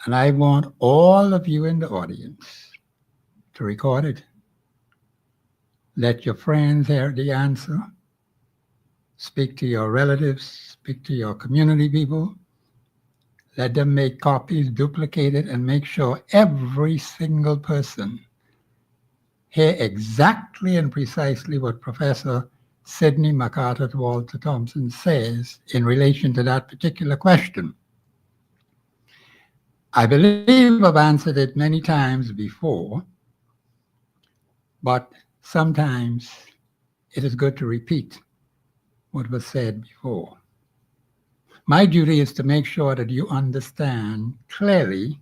And I want all of you in the audience to record it. Let your friends hear the answer. Speak to your relatives, speak to your community people. Let them make copies, duplicate it, and make sure every single person hear exactly and precisely what Professor Sidney MacArthur Walter Thompson says in relation to that particular question. I believe I've answered it many times before, but sometimes it is good to repeat what was said before. My duty is to make sure that you understand clearly,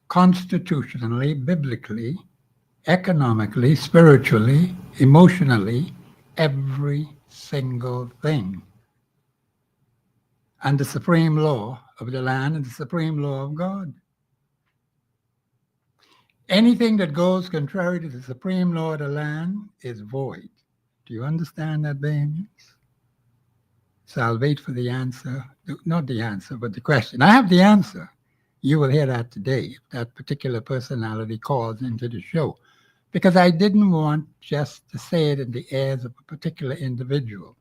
constitutionally, biblically, economically, spiritually, emotionally, every single thing. And the supreme law of the land and the supreme law of God. Anything that goes contrary to the supreme law of the land is void. Do you understand that, babies? So I'll wait for the answer. Not the answer, but the question. I have the answer. You will hear that today if that particular personality calls into the show. Because I didn't want just to say it in the ears of a particular individual.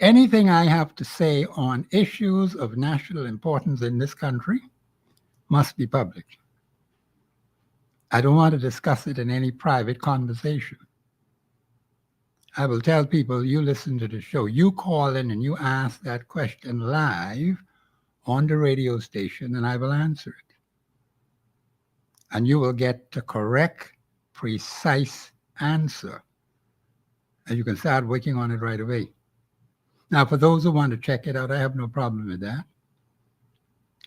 Anything I have to say on issues of national importance in this country must be public. I don't want to discuss it in any private conversation. I will tell people, you listen to the show, you call in and you ask that question live on the radio station, and I will answer it. And you will get the correct, precise answer. And you can start working on it right away. Now, for those who want to check it out, I have no problem with that.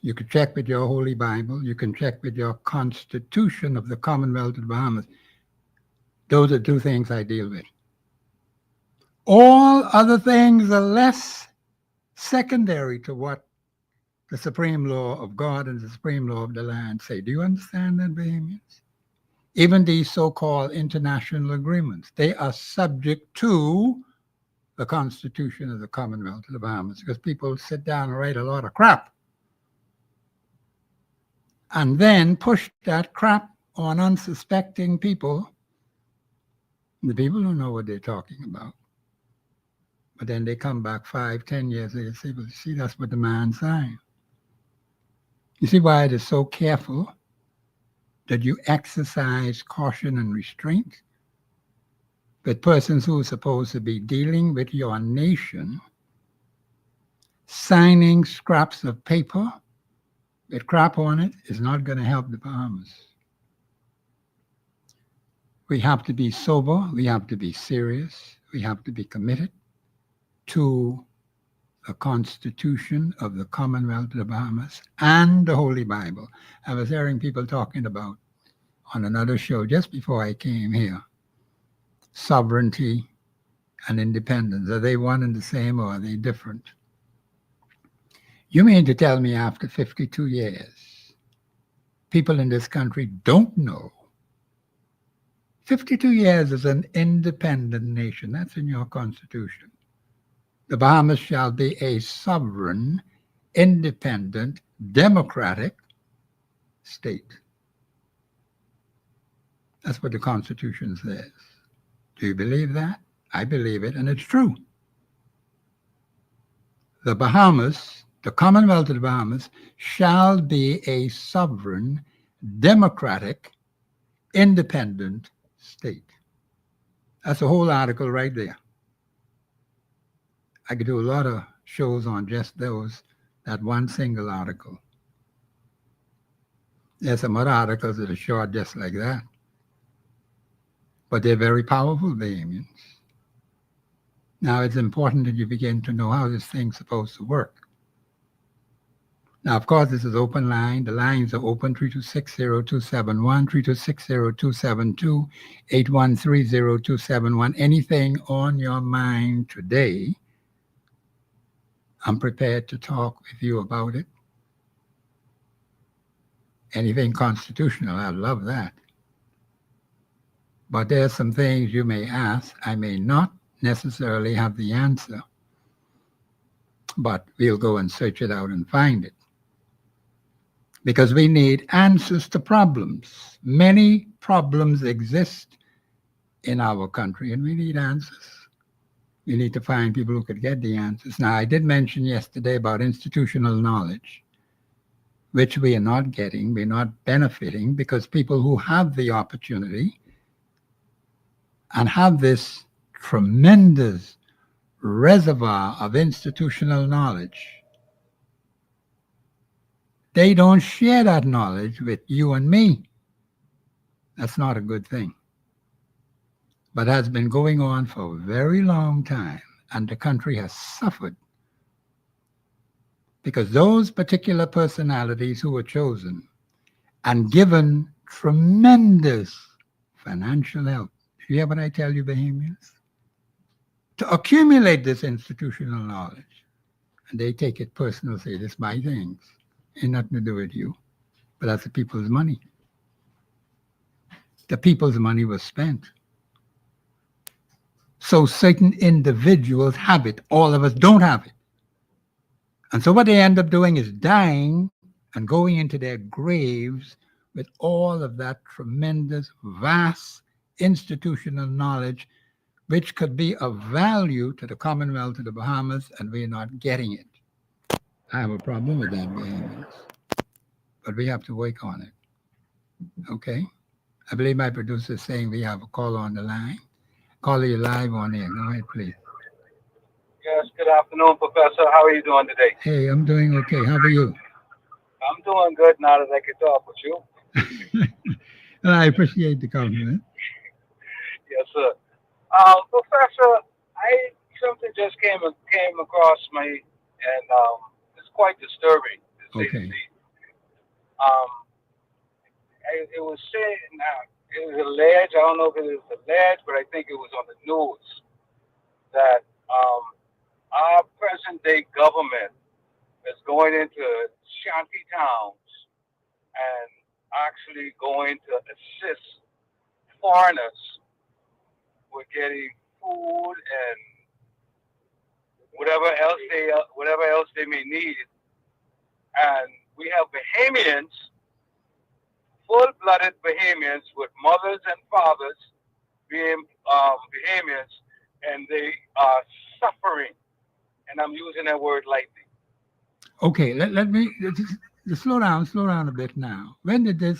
You can check with your Holy Bible. You can check with your Constitution of the Commonwealth of the Bahamas. Those are two things I deal with. All other things are less secondary to what the supreme law of God and the supreme law of the land say. Do you understand that, Bahamians? Even these so-called international agreements, they are subject to the Constitution of the Commonwealth of the Bahamas, because people sit down and write a lot of crap and then push that crap on unsuspecting people. The people don't know what they're talking about. But then they come back 5, 10 years later and say, well, see, that's what the man signed. You see why it is so careful that you exercise caution and restraint with persons who are supposed to be dealing with your nation, signing scraps of paper with crap on it is not going to help the Bahamas. We have to be sober. We have to be serious. We have to be committed to the Constitution of the Commonwealth of the Bahamas and the Holy Bible. I was hearing people talking about on another show just before I came here, sovereignty and independence. Are they one and the same, or are they different? You mean to tell me after 52 years, people in this country don't know? 52 years as an independent nation. That's in your Constitution. The Bahamas shall be a sovereign, independent, democratic state. That's what the Constitution says. Do you believe that? I believe it, and it's true. The Bahamas, the Commonwealth of the Bahamas, shall be a sovereign, democratic, independent state. That's a whole article right there. I could do a lot of shows on just that one single article. There's some other articles that are short just like that. But they're very powerful, Bahamians. Now it's important that you begin to know how this thing's supposed to work. Now, of course, this is open line. The lines are open, 3260271, 3260272, 8130271. Anything on your mind today, I'm prepared to talk with you about it. Anything constitutional, I love that. But there are some things you may ask. I may not necessarily have the answer, but we'll go and search it out and find it. because we need answers to problems. Many problems exist in our country, and we need answers. We need to find people who could get the answers. Now, I did mention yesterday about institutional knowledge, which we are not getting, we're not benefiting, because people who have the opportunity and have this tremendous reservoir of institutional knowledge, they don't share that knowledge with you and me. That's not a good thing. But has been going on for a very long time, and the country has suffered because those particular personalities who were chosen and given tremendous financial help. You hear what I tell you, Bahamians? To accumulate this institutional knowledge. And they take it personal, say, this is my things. Ain't nothing to do with you. But that's the people's money. The people's money was spent. So certain individuals have it. All of us don't have it. And so what they end up doing is dying and going into their graves with all of that tremendous, vast institutional knowledge, which could be of value to the Commonwealth of the Bahamas, and we're not getting it. I have a problem with that, Bahamians. But we have to work on it. Okay? I believe my producer is saying we have a call on the line. Caller, you live on air. Go ahead, please. Yes, good afternoon, Professor. How are you doing today? Hey, I'm doing okay. How are you? I'm doing good now that I can talk with you. Well, I appreciate the compliment. Yes, sir. Professor, I something just came across me, and it's quite disturbing to say the Okay. least. Um, it was said, it was alleged. I don't know if it was alleged, but I think it was on the news that our present day government is going into shanty towns and actually going to assist foreigners with getting food and whatever else they may need. And we have Bahamians, full-blooded Bahamians with mothers and fathers being Bahamians, and they are suffering. And I'm using that word lightly. Okay, let me just slow down a bit now. When did this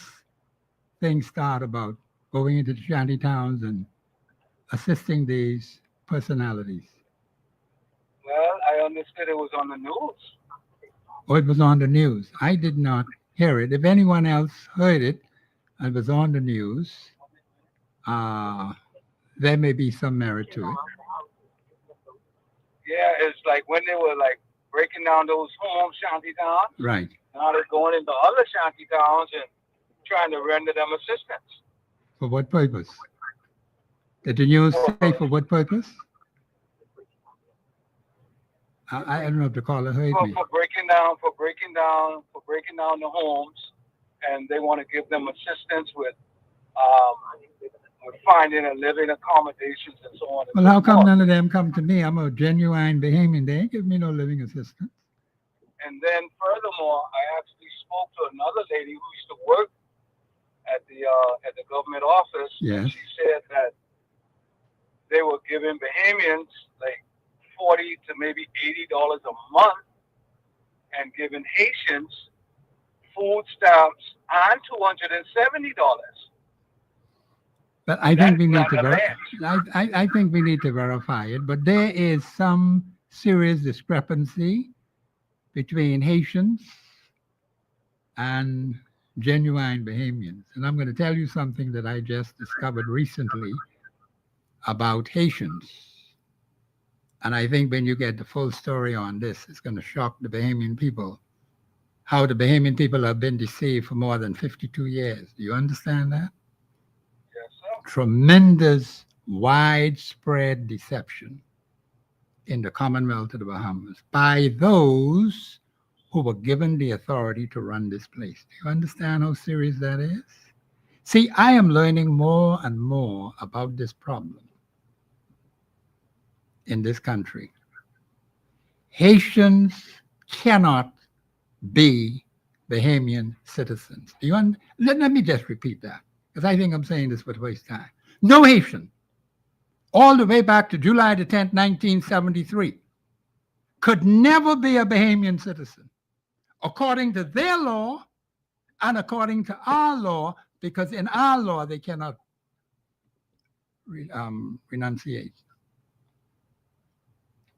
thing start about going into the shanty towns and assisting these personalities? Well, I understood it was on the news. Oh, it was on the news. I did not hear it. If anyone else heard it and was on the news, uh, there may be some merit to it. Yeah, it's like when they were like breaking down those home shanty towns. Right. Now they're going into other shanty towns and trying to render them assistance. For what purpose? Did the news For, say for what purpose? I don't know if the caller heard me. for breaking down the homes, and they want to give them assistance um, with finding and living accommodations and so on and Well, so how come forth. none of them come to me? I'm a genuine Bahamian. They ain't give me no living assistance. And then furthermore, I actually spoke to another lady who used to work at the government office, and Yes. she said that they were giving Bahamians like $40 to maybe $80 a month, and giving Haitians food stamps and $270. But I And think that's we need not to a match. I think we need to verify it. But there is some serious discrepancy between Haitians and genuine Bahamians. And I'm going to tell you something that I just discovered recently about Haitians. And I think when you get the full story on this, it's going to shock the Bahamian people. How the Bahamian people have been deceived for more than 52 years. Do you understand that? Yes, sir. Tremendous, widespread deception in the Commonwealth of the Bahamas by those who were given the authority to run this place. Do you understand how serious that is? See, I am learning more and more about this problem in this country. Haitians cannot be Bahamian citizens. Let me just repeat that, because I think I'm saying this for the first time. No Haitian, all the way back to July the 10th, 1973, could never be a Bahamian citizen, according to their law and according to our law, because in our law they cannot renunciate.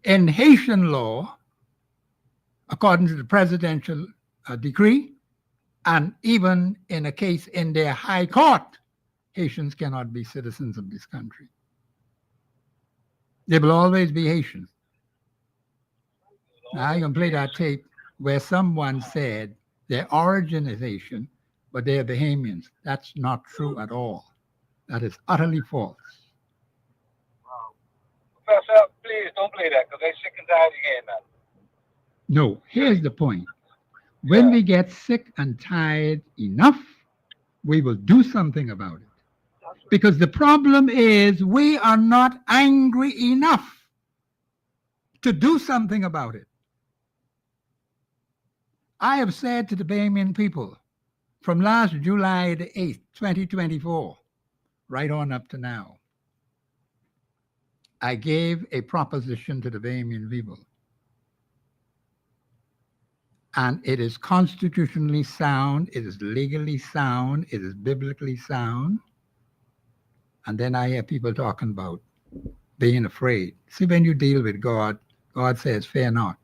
In Haitian law, according to the presidential decree, and even in a case in their high court, Haitians cannot be citizens of this country. They will always be Haitian. Now I can play that tape where someone said their origin is Haitian, but they are Bahamians. That's not true at all. That is utterly false. Wow. Professor, please don't play that because they sick and tired of hearing that. No, here's the point. When we get sick and tired enough, we will do something about it. Because the problem is we are not angry enough to do something about it. I have said to the Bahamian people from last July the 8th, 2024, right on up to now, I gave a proposition to the Bahamian people. And it is constitutionally sound, it is legally sound, it is biblically sound. And then I hear people talking about being afraid. See, when you deal with God, God says, fear not.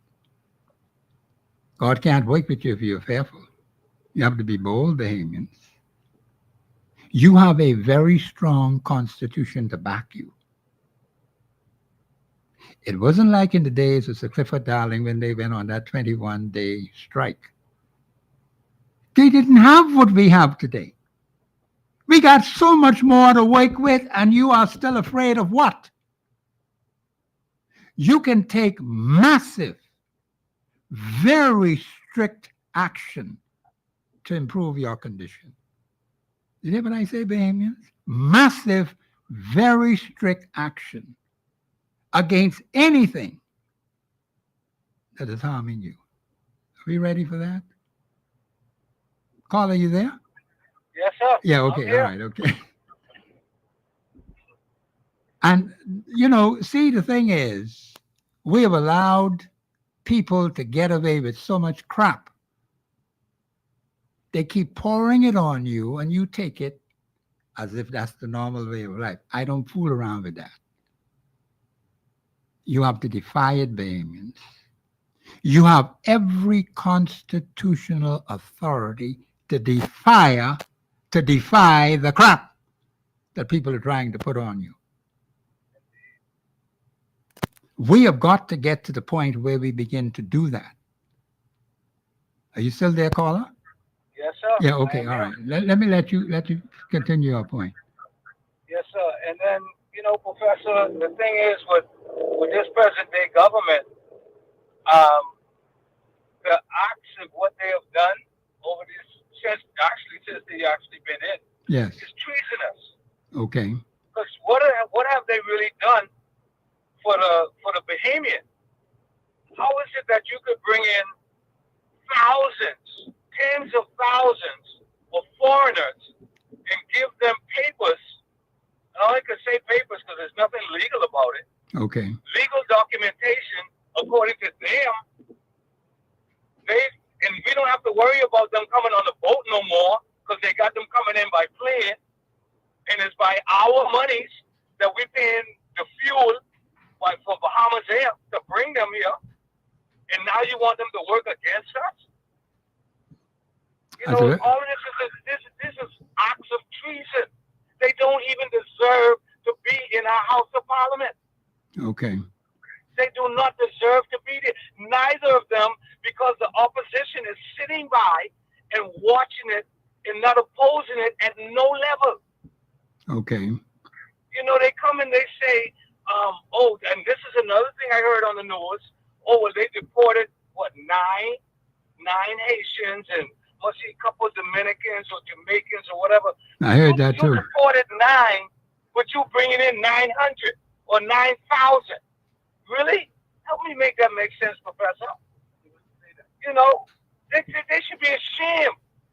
God can't work with you if you're fearful. You have to be bold, Bahamians. You have a very strong constitution to back you. It wasn't like in the days of Sir Clifford Darling when they went on that 21-day strike. They didn't have what we have today. We got so much more to work with, and you are still afraid of what? You can take massive, very strict action to improve your condition. You hear what I say, Bahamians? Massive, very strict action against anything that is harming you. Are we ready for that? Carl, are you there? Yes, sir. Yeah, okay, all right, okay. And, see, the thing is, we have allowed people to get away with so much crap. They keep pouring it on you, and you take it as if that's the normal way of life. I don't fool around with that. You have to defy it, Bahamians. You have every constitutional authority to defy the crap that people are trying to put on you. We have got to get to the point where we begin to do that. Are you still there, caller? Yes, sir. Yeah, okay, all right. Let me let you continue your point. Yes, sir. And then, Professor, the thing is with this present day government, the acts of what they have done over this since they actually been in, yes, is treasonous. Okay. Because what have they really done for the Bahamian? How is it that you could bring in thousands, tens of thousands of foreigners and give them papers? And all I can say papers because there's nothing legal about it. Okay. Legal documentation, according to them, and we don't have to worry about them coming on the boat no more because they got them coming in by plane, and it's by our monies that we're paying the fuel for Bahamas Air to bring them here, and now you want them to work against us? All of this is acts of treason. They don't even deserve to be in our House of Parliament. Okay. They do not deserve to be there. Neither of them, because the opposition is sitting by and watching it and not opposing it at no level. Okay. They come and they say, and this is another thing I heard on the news. They deported, nine Haitians and must see a couple of Dominicans or Jamaicans or whatever. I heard that too. You deported 9, but you bringing in 900 or 9,000. Really? Help me make that make sense, Professor. They should be shame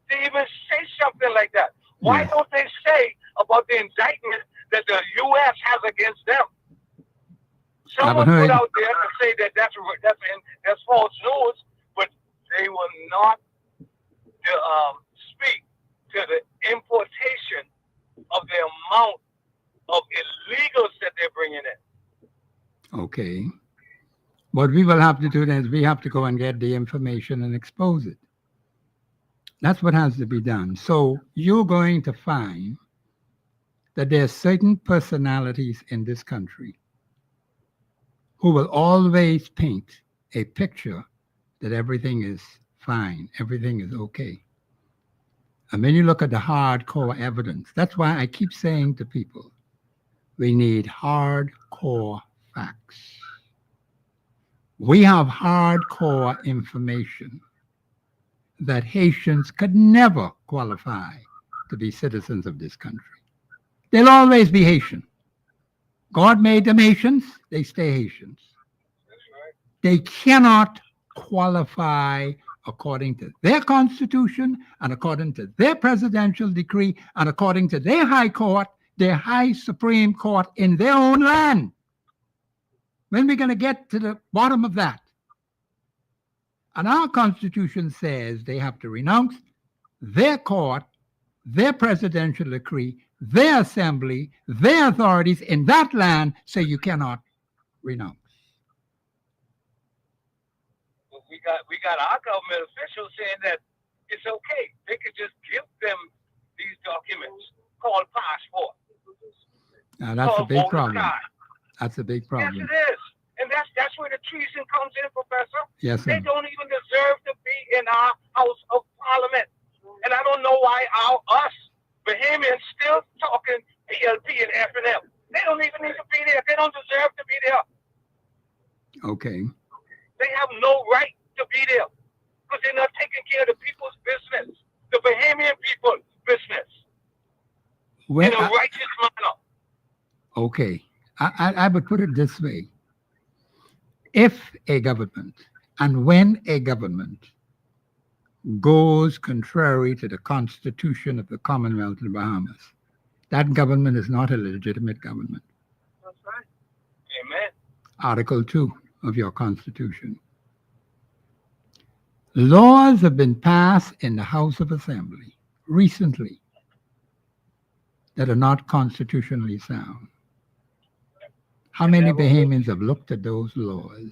to even say something like that. Why Yes. don't they say about the indictment that the U.S. has against them? I haven't Someone put heard. out there to say that that's false news, but they will not speak to the importation of the amount of illegals that they're bringing in. Okay. What we will have to do then is we have to go and get the information and expose it. That's what has to be done. So you're going to find that there are certain personalities in this country who will always paint a picture that everything is fine, everything is okay. And when you look at the hardcore evidence, that's why I keep saying to people, we need hardcore facts. We have hardcore information that Haitians could never qualify to be citizens of this country. They'll always be Haitian. God made them Haitians, they stay Haitians. That's right. They cannot qualify according to their constitution and according to their presidential decree and according to their high court, their high supreme court in their own land. When are we going to get to the bottom of that? And our constitution says they have to renounce their court, their presidential decree, their assembly, their authorities in that land, so you cannot renounce. But we got our government officials saying that it's okay. They could just give them these documents called passport. Now that's a called big voter problem. card. That's a big Yes, problem. it is. And that's where the treason comes in, Professor. Yes, They sir. don't even deserve to be in our House of Parliament. And I don't know why us Bahamians still talking PLP and F&M. They don't even need to be there. They don't deserve to be there. Okay. They have no right to be there because they're not taking care of the people's business, the Bahamian people's business, When, in a righteous manner. okay. I would put it this way. If a government and when a government goes contrary to the Constitution of the Commonwealth of the Bahamas, that government is not a legitimate government. That's right. Amen. Article 2 of your Constitution. Laws have been passed in the House of Assembly recently that are not constitutionally sound. How many Bahamians have looked at those laws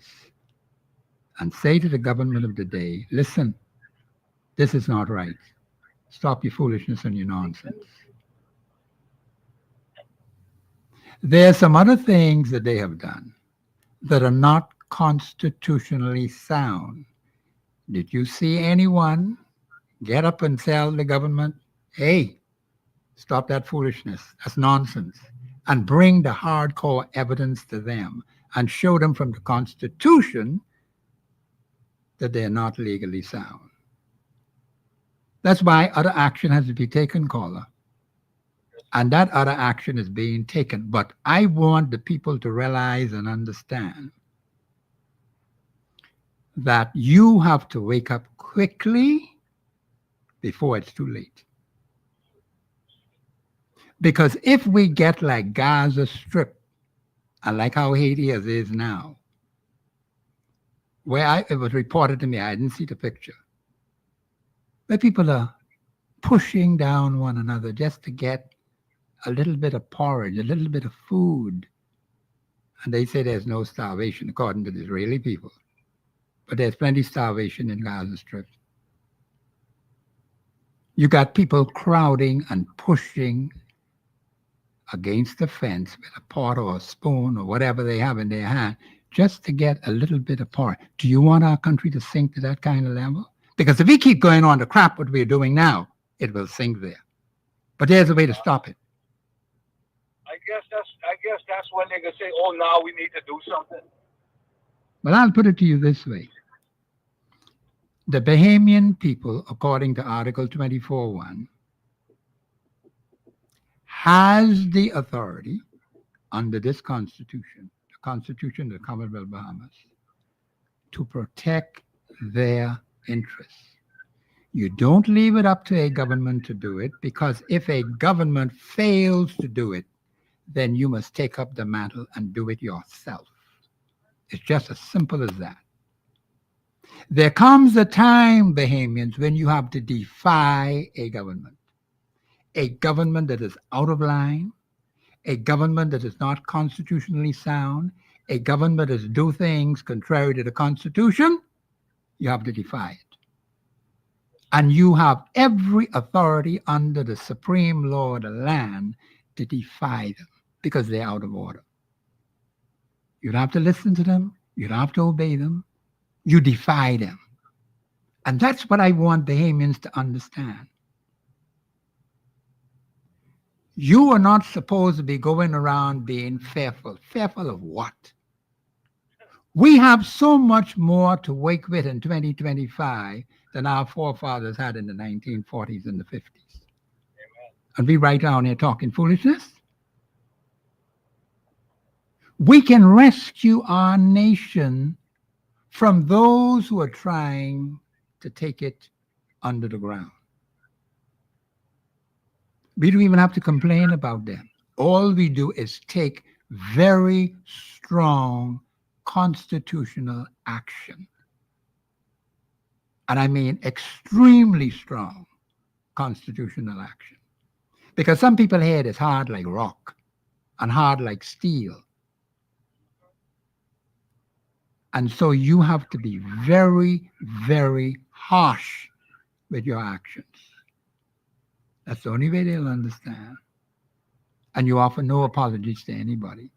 and say to the government of the day, listen, this is not right. Stop your foolishness and your nonsense. There are some other things that they have done that are not constitutionally sound. Did you see anyone get up and tell the government, hey, stop that foolishness, that's nonsense, and bring the hardcore evidence to them and show them from the Constitution that they're not legally sound? That's why other action has to be taken, caller. And that other action is being taken. But I want the people to realize and understand that you have to wake up quickly before it's too late. Because if we get like Gaza Strip, and like how Haiti is now, where it was reported to me, I didn't see the picture, where people are pushing down one another just to get a little bit of porridge, a little bit of food. And they say there's no starvation, according to the Israeli people. But there's plenty of starvation in Gaza Strip. You got people crowding and pushing against the fence with a pot or a spoon or whatever they have in their hand just to get a little bit of porridge. Do you want our country to sink to that kind of level? Because if we keep going on the crap what we're doing now, it will sink there. But there's a way to stop it. I guess that's when they can say, "Oh, now we need to do something." But I'll put it to you this way. The Bahamian people, according to Article 24.1, has the authority under this Constitution, the Constitution of the Commonwealth of Bahamas, to protect their interests. You don't leave it up to a government to do it, because if a government fails to do it, then you must take up the mantle and do it yourself. It's just as simple as that. There comes a time, Bahamians, when you have to defy a government that is out of line, a government that is not constitutionally sound, a government that do things contrary to the Constitution. You have to defy it. And you have every authority under the supreme law of the land to defy them, because they're out of order. You don't have to listen to them. You don't have to obey them. You defy them. And that's what I want Bahamians to understand. You are not supposed to be going around being fearful. Fearful of what? We have so much more to wake with in 2025 than our forefathers had in the 1940s and the 50s. Amen. And we right down here talking foolishness. We can rescue our nation from those who are trying to take it under the ground. We don't even have to complain about them. All we do is take very strong constitutional action. And I mean extremely strong constitutional action. Because some people hear it as hard like rock and hard like steel. And so you have to be very, very harsh with your actions. That's the only way they'll understand. And you offer no apologies to anybody.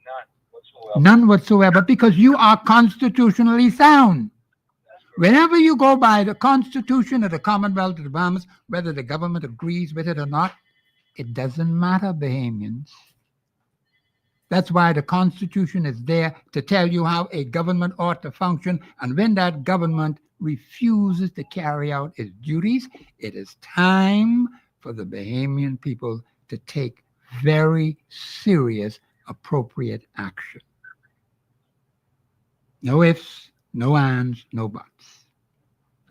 None whatsoever. None whatsoever, because you are constitutionally sound. Whenever you go by the Constitution of the Commonwealth of the Bahamas, whether the government agrees with it or not, it doesn't matter, Bahamians. That's why the Constitution is there to tell you how a government ought to function. And when that government refuses to carry out its duties, it is time for the Bahamian people to take very serious, appropriate action. No ifs, no ands, no buts.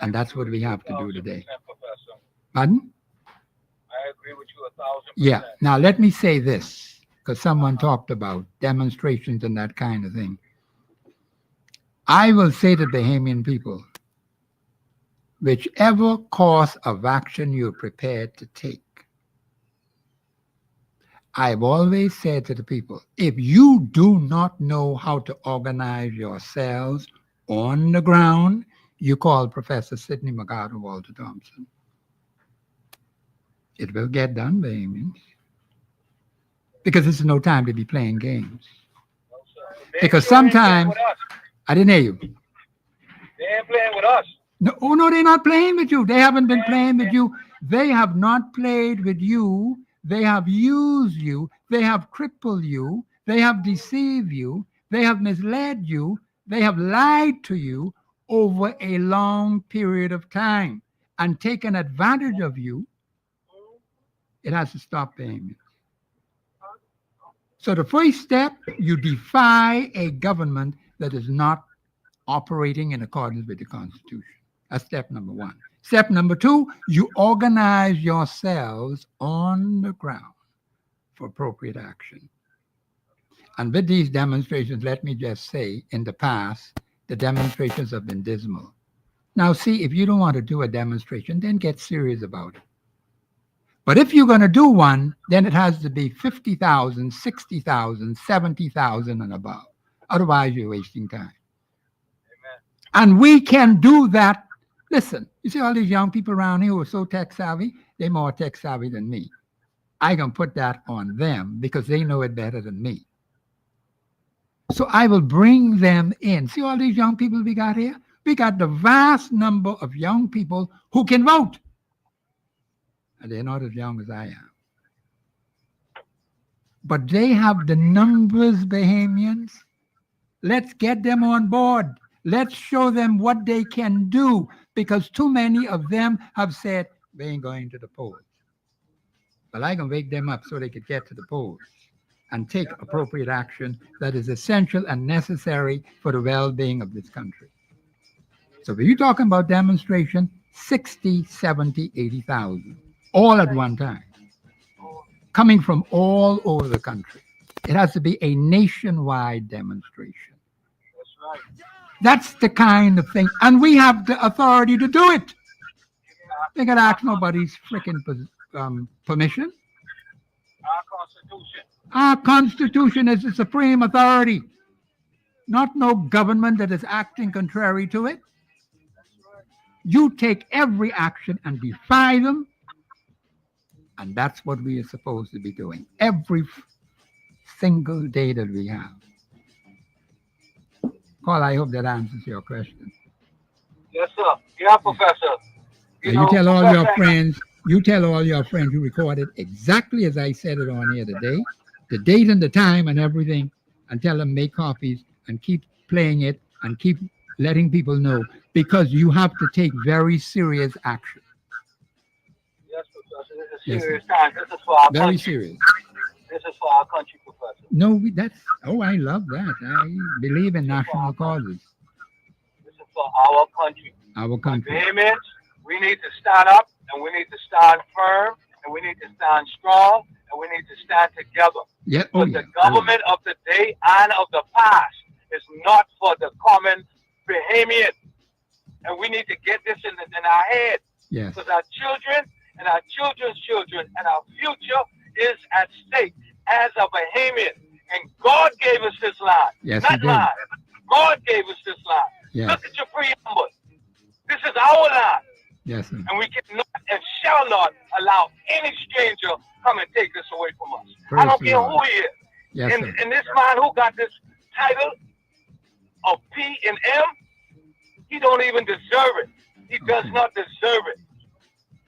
And that's what we have to do today. 1,000%, Professor. Pardon? I agree with you 1,000%. Yeah. Now, let me say this, because someone talked about demonstrations and that kind of thing. I will say to Bahamian people, whichever course of action you're prepared to take, I've always said to the people, if you do not know how to organize yourselves on the ground, you call Professor Sidney McGrath or Walter Thompson. It will get done, Bahamians. Because this is no time to be playing games. No, sir. They Because still ain't playing sometimes, with us. I didn't hear you. They ain't playing with us. No, oh no, they're not playing with you. They haven't been playing with you. They have not played with you. They have used you. They have crippled you. They have deceived you. They have misled you. They have lied to you over a long period of time and taken advantage of you. It has to stop, Bahamians. So the first step, you defy a government that is not operating in accordance with the Constitution. That's step number one. Step number two, you organize yourselves on the ground for appropriate action. And with these demonstrations, let me just say, in the past, the demonstrations have been dismal. Now, see, if you don't want to do a demonstration, then get serious about it. But if you're going to do one, then it has to be 50,000, 60,000, 70,000 and above. Otherwise, you're wasting time. Amen. And we can do that. Listen, you see all these young people around here who are so tech savvy, they're more tech savvy than me. I can put that on them because they know it better than me. So I will bring them in. See all these young people we got here? We got the vast number of young people who can vote. And they're not as young as I am. But they have the numbers, Bahamians. Let's get them on board. Let's show them what they can do, because too many of them have said, they ain't going to the polls. But I can wake them up so they could get to the polls and take appropriate action that is essential and necessary for the well-being of this country. So if you're talking about demonstration, 60, 70, 80,000, all at one time, Oh, coming from all over the country. It has to be a nationwide demonstration. that's right. That's the kind of thing, and we have the authority to do it. They got to Our, ask nobody's freaking permission. our Constitution. Our Constitution is the supreme authority, not no government that is acting contrary to it. That's right. You take every action and defy them, and that's what we are supposed to be doing every single day that we have. Paul, I hope that answers your question. Yes, sir. Yeah, Professor. Now You you know, tell all your Professor, friends, you tell all your friends you recorded exactly as I said it on here today, the date and the time and everything, and tell them make copies and keep playing it and keep letting people know because you have to take very serious action. yes, Professor. This is Yes, sir. serious time. This is for our Very country. serious. This is for our country, Professor. No, that's, oh, I love that. I believe in This is for national our country. causes. This is for our country. Our Like country. Bahamians, we need to stand up and we need to stand firm and we need to stand strong and we need to stand together. Yeah, oh Because yeah. the government of the day and of the past is not for the common Bahamian. And we need to get this in our head. Yes. Because our children and our children's children and our future is at stake as a Bahamian. And God gave us this land, Yes, he not did. mine. God gave us this land. Yes. Look at your preamble. This is our land, Yes, sir. and we cannot and shall not allow any stranger come and take this away from us. I Praise don't the care Lord. who he is. Yes, And, sir. and this man who got this title of P and M, he don't even deserve it. He does Okay. not deserve it.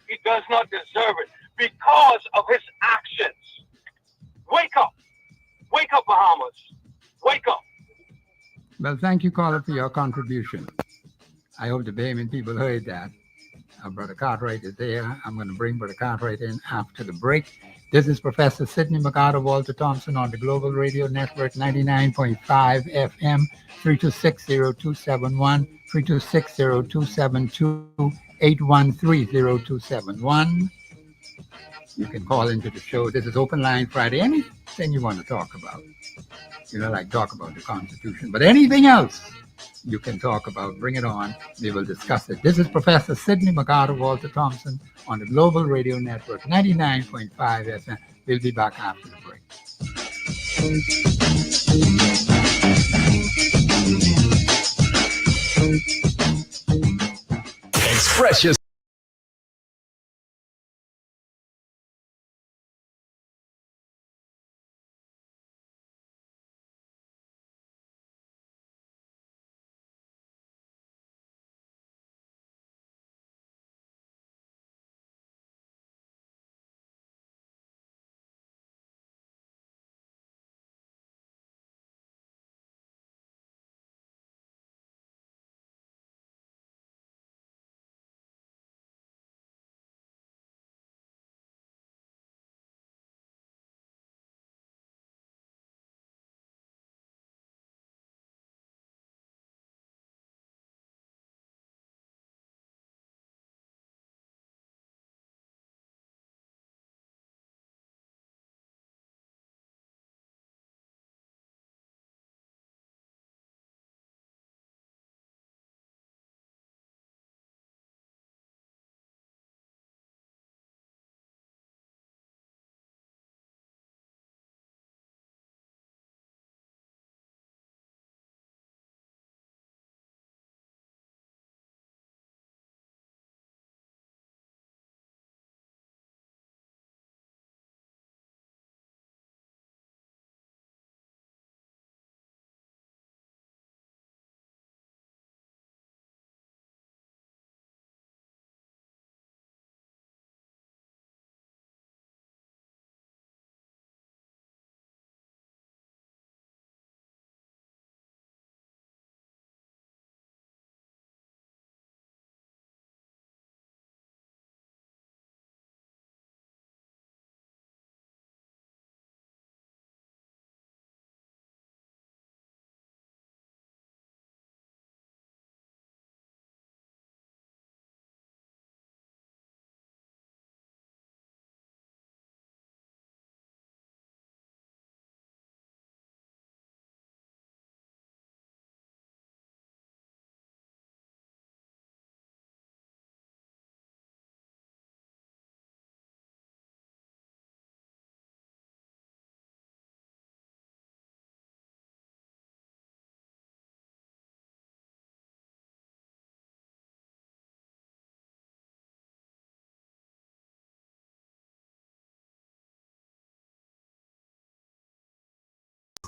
He does not deserve it because of his actions. Wake up. Wake up, Bahamas. Wake up. Well, thank you, caller, for your contribution. I hope the Bahamian people heard that. Brother Cartwright is there. I'm going to bring Brother Cartwright in after the break. This is Professor Sidney McArthur Walter Thompson on the Global Radio Network 99.5 FM 3260271 3260272 8130271. You can call into the show. This is Open Line Friday. Anything you want to talk about. You know, like talk about the Constitution, but anything else you can talk about, bring it on. We will discuss it. This is Professor Sidney McArthur Walter Thompson on the Global Radio Network 99.5 FM. We'll be back after the break. Express yourself.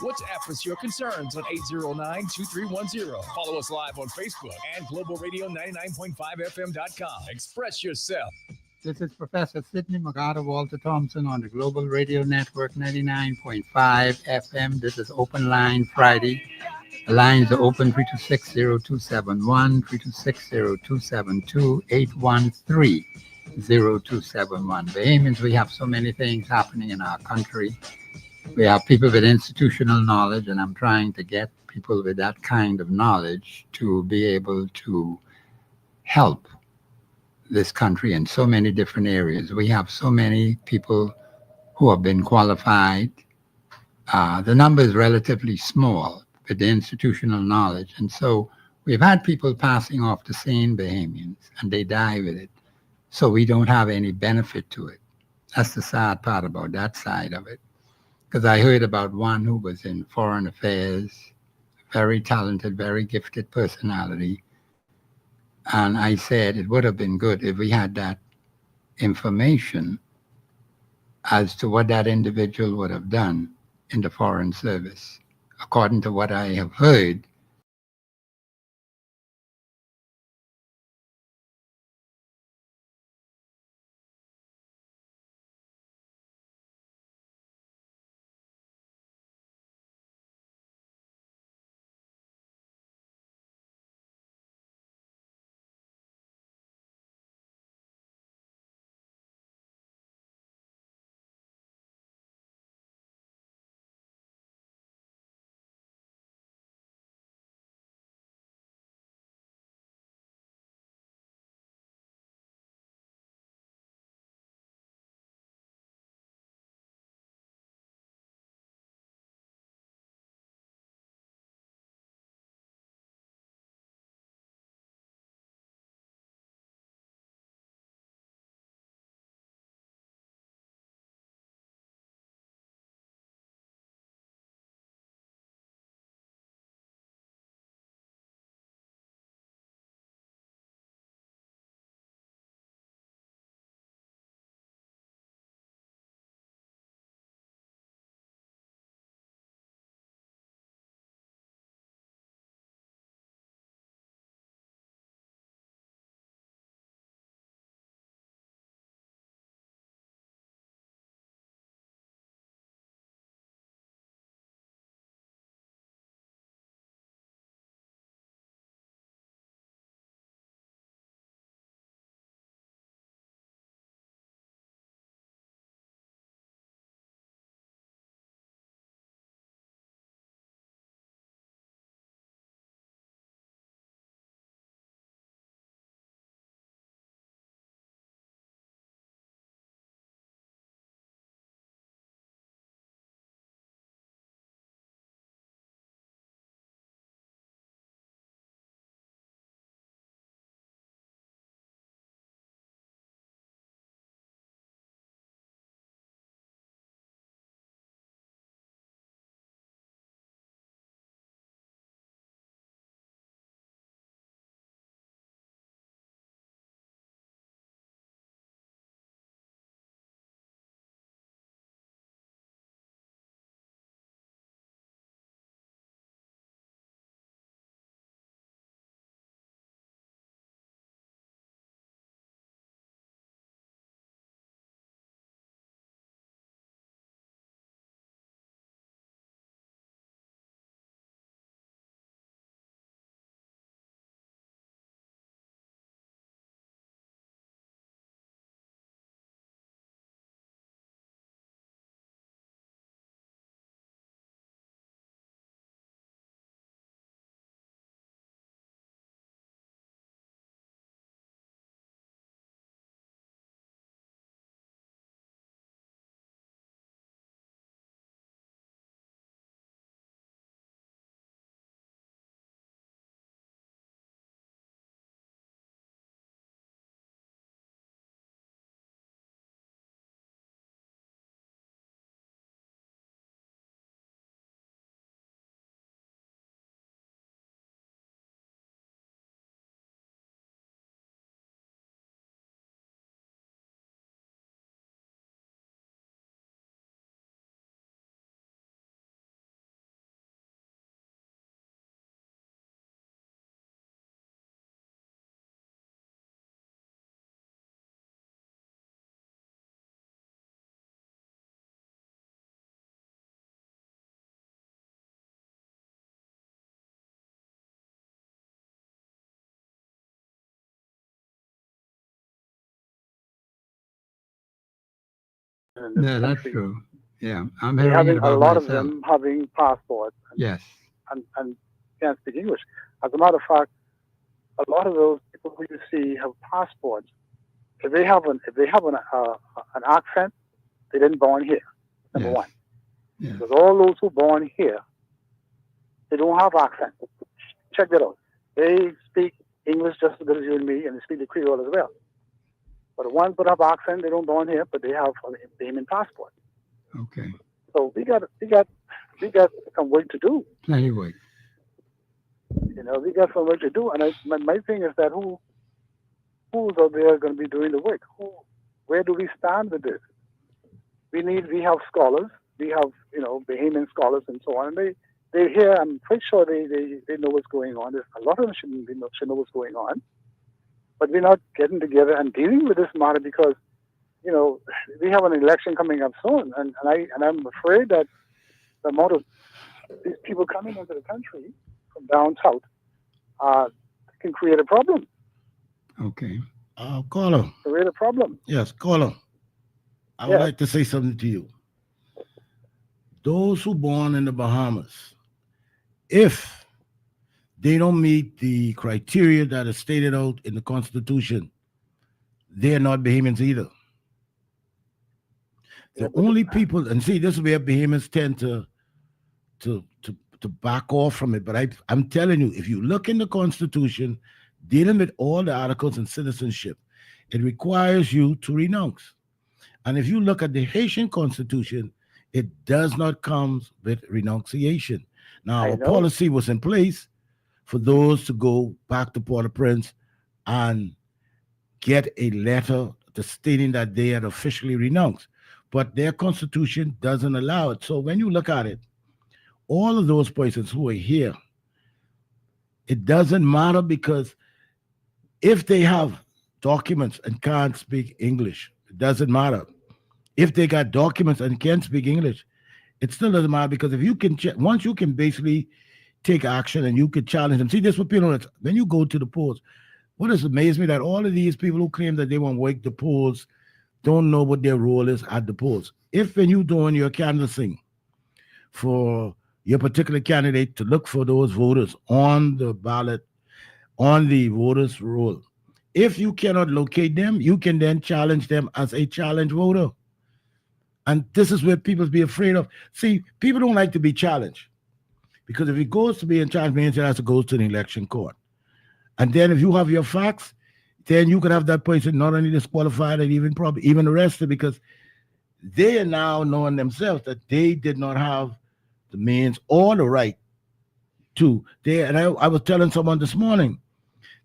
WhatsApp us your concerns on 809-2310. Follow us live on Facebook and globalradio99.5fm.com. Express yourself. This is Professor Sidney McArthur Walter Thompson on the Global Radio Network 99.5 FM. This is Open Line Friday. The lines are open 326-0271, 326-0272, 813-0271. Bahamians, we have so many things happening in our country. We have people with institutional knowledge, and I'm trying to get people with that kind of knowledge to be able to help this country in so many different areas. We have so many people who have been qualified. The number is relatively small with the institutional knowledge. And so we've had people passing off the sane Bahamians, and they die with it. So we don't have any benefit to it. That's the sad part about that side of it. Because I heard about one who was in foreign affairs, very talented, very gifted personality. And I said it would have been good if we had that information as to what that individual would have done in the Foreign Service. According to what I have heard, in this Yeah, that's country. true. Yeah, I'm They hearing it having a about lot of myself. them having passports Yes. and can't speak English. As a matter of fact, a lot of those people who you see have passports. If they have an accent, they didn't born here. Number Yes. one, Yes. because all those who born here, they don't have accent. Check that out. They speak English just as good as you and me, and they speak the Creole as well. But the ones that have accent, they don't born here, but they have a Bahamian passport. Okay. So we got some work to do. Plenty of work. We got some work to do. And my thing is that who's out there going to be doing the work? Where do we stand with this? We have scholars. We have Bahamian scholars and so on. And they're here. I'm pretty sure they know what's going on. There's a lot of them should know what's going on. But we're not getting together and dealing with this matter because we have an election coming up soon, and I'm afraid that the amount of these people coming into the country from down south can create a problem. Okay. Caller. Create a problem. Yes, caller. I would Yes. like to say something to you. Those who born in the Bahamas, if they don't meet the criteria that is stated out in the Constitution, they are not Bahamians either. The only people, and see, this is where Bahamians tend to back off from it. But I'm telling you, if you look in the Constitution, dealing with all the articles in citizenship, it requires you to renounce. And if you look at the Haitian Constitution, it does not come with renunciation. Now, I a know. policy was in place for those to go back to Port-au-Prince and get a letter stating that they had officially renounced. But their constitution doesn't allow it. So when you look at it, all of those persons who are here, it doesn't matter because if they have documents and can't speak English, it doesn't matter. If they got documents and can't speak English, it still doesn't matter because if you can, once you can basically take action and you can challenge them. See, this what people know. When you go to the polls, what has amazed me that all of these people who claim that they want to work the polls don't know what their role is at the polls. If when you're doing your canvassing for your particular candidate to look for those voters on the ballot, on the voters roll, if you cannot locate them, you can then challenge them as a challenge voter. And this is where people be afraid of. See, people don't like to be challenged because if it goes to being challenged, means it has to go to the election court. And then if you have your facts, then you could have that person not only disqualified and even probably even arrested because they are now knowing themselves that they did not have the means or the right to. And I was telling someone this morning,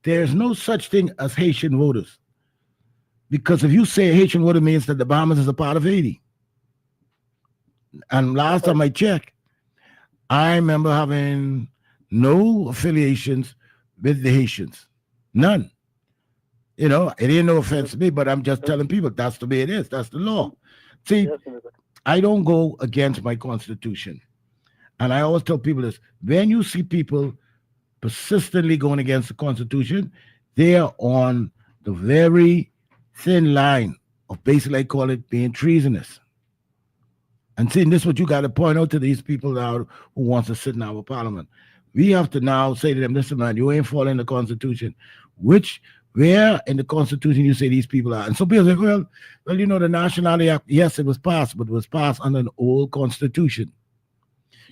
there's no such thing as Haitian voters. Because if you say Haitian voter means that the Bahamas is a part of Haiti. And last time I checked, I remember having no affiliations with the Haitians. None. It ain't no offense to me, but I'm just telling people that's the way it is. That's the law. See, I don't go against my constitution. And I always tell people this, when you see people persistently going against the Constitution, they are on the very thin line of basically I call it being treasonous. And see, this is what you got to point out to these people now who wants to sit in our parliament. We have to now say to them, listen, man, you ain't following the Constitution. Where in the Constitution you say these people are? And some people say, well, the Nationality Act, yes, it was passed, but it was passed under an old Constitution.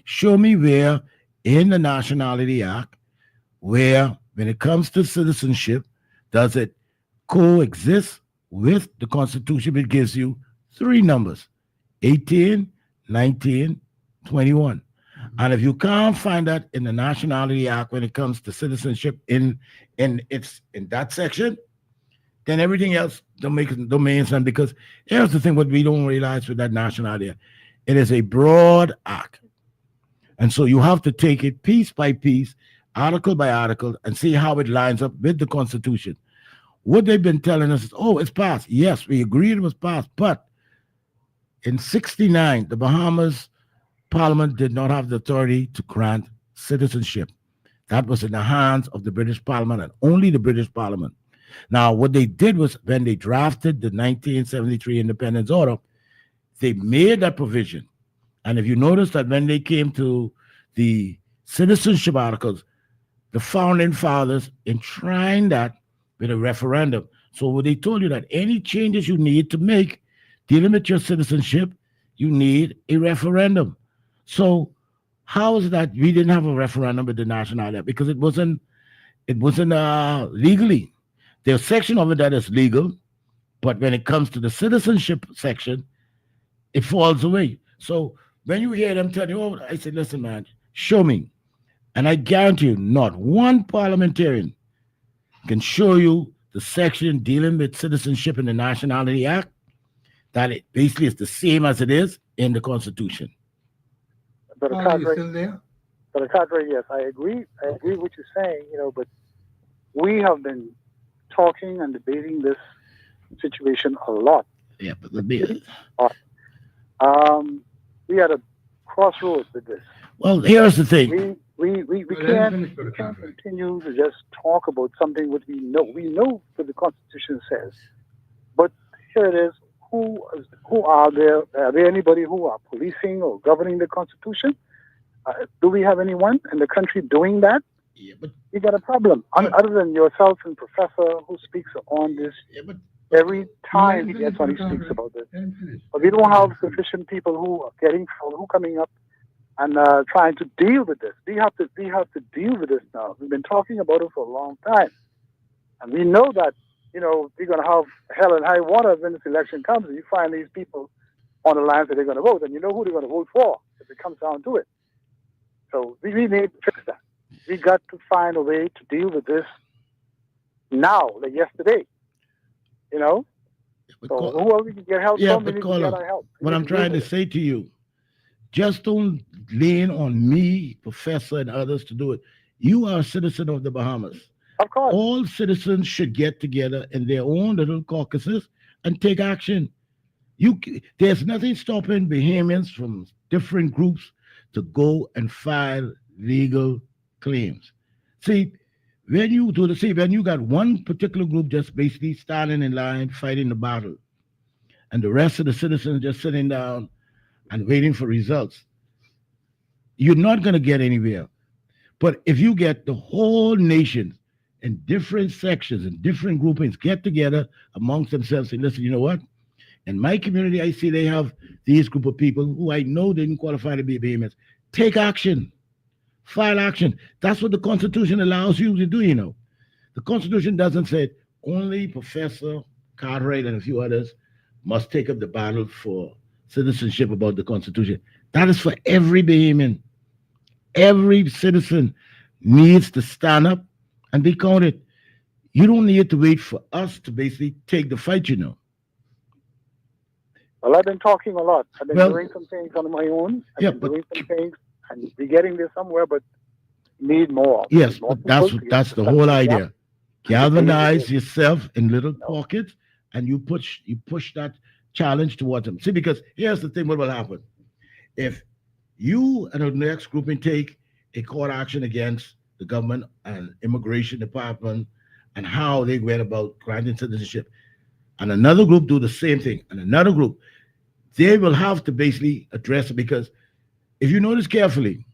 Show me where in the Nationality Act, where when it comes to citizenship, does it coexist with the Constitution? It gives you three numbers, 18, 19, 21. And if you can't find that in the Nationality Act when it comes to citizenship in that section, then everything else don't make sense. Because here's the thing: what we don't realize with that Nationality Act, it is a broad act, and so you have to take it piece by piece, article by article, and see how it lines up with the Constitution. What they've been telling us is, oh, it's passed. Yes, we agreed it was passed, but in '69, the Bahamas Parliament did not have the authority to grant citizenship. That was in the hands of the British Parliament and only the British Parliament. Now, what they did was when they drafted the 1973 Independence Order, they made that provision. And if you notice that when they came to the citizenship articles, the founding fathers enshrined that with a referendum. So they told you that any changes you need to make dealing with your citizenship, you need a referendum. So how is it that we didn't have a referendum with the nationality? Because it wasn't legally. There's a section of it that is legal, but when it comes to the citizenship section, it falls away. So when you hear them tell you, oh, I say, listen, man, show me. And I guarantee you, not one parliamentarian can show you the section dealing with citizenship in the Nationality Act that it basically is the same as it is in the Constitution. But Paul, are you still there? But Cadre, yes, I agree. I agree with what you're saying, but we have been talking and debating this situation a lot. Yeah, but we had a crossroads with this. well, here's the thing. We can't continue to just talk about something what we know. We know what the Constitution says, but here it is. Who are there? Are there anybody who are policing or governing the Constitution? Do we have anyone in the country doing that? Yeah, but You got a problem. Other than yourself and Professor who speaks on this every time he gets on, he speaks about this. But we don't have sufficient people who are coming up and trying to deal with this. We have to deal with this now. We've been talking about it for a long time, and we know that we're going to have hell and high water when this election comes. And you find these people on the lines that they're going to vote, and you know who they're going to vote for if it comes down to it. So we need to fix that. We got to find a way to deal with this now, like yesterday. So whoever we can get help from, we need to get our help. What I'm trying to say to you, just don't lean on me, Professor, and others to do it. You are a citizen of the Bahamas. Of course. All citizens should get together in their own little caucuses and take action. There's nothing stopping Bahamians from different groups to go and file legal claims. See, when you got one particular group just basically standing in line fighting the battle, and the rest of the citizens just sitting down and waiting for results, you're not going to get anywhere. But if you get the whole nation in different sections and different groupings get together amongst themselves and listen, you know what? In my community, I see they have these group of people who I know didn't qualify to be Bahamians. Take action. File action. That's what the Constitution allows you to do, The Constitution doesn't say only Professor Cartwright and a few others must take up the battle for citizenship about the Constitution. That is for every Bahamian. Every citizen needs to stand up and be counted. You don't need to wait for us to basically take the fight, Well, I've been talking a lot. I've been doing some things on my own. I've been doing some things, and we're getting there somewhere, but need more. Yes, more but that's the whole idea. Galvanize yourself in little pockets, and you push that challenge towards them. See, because here's the thing: what will happen if you and the next grouping take a court action against the government and immigration department and how they went about granting citizenship, and another group do the same thing, and another group, they will have to basically address it. Because if you notice carefully,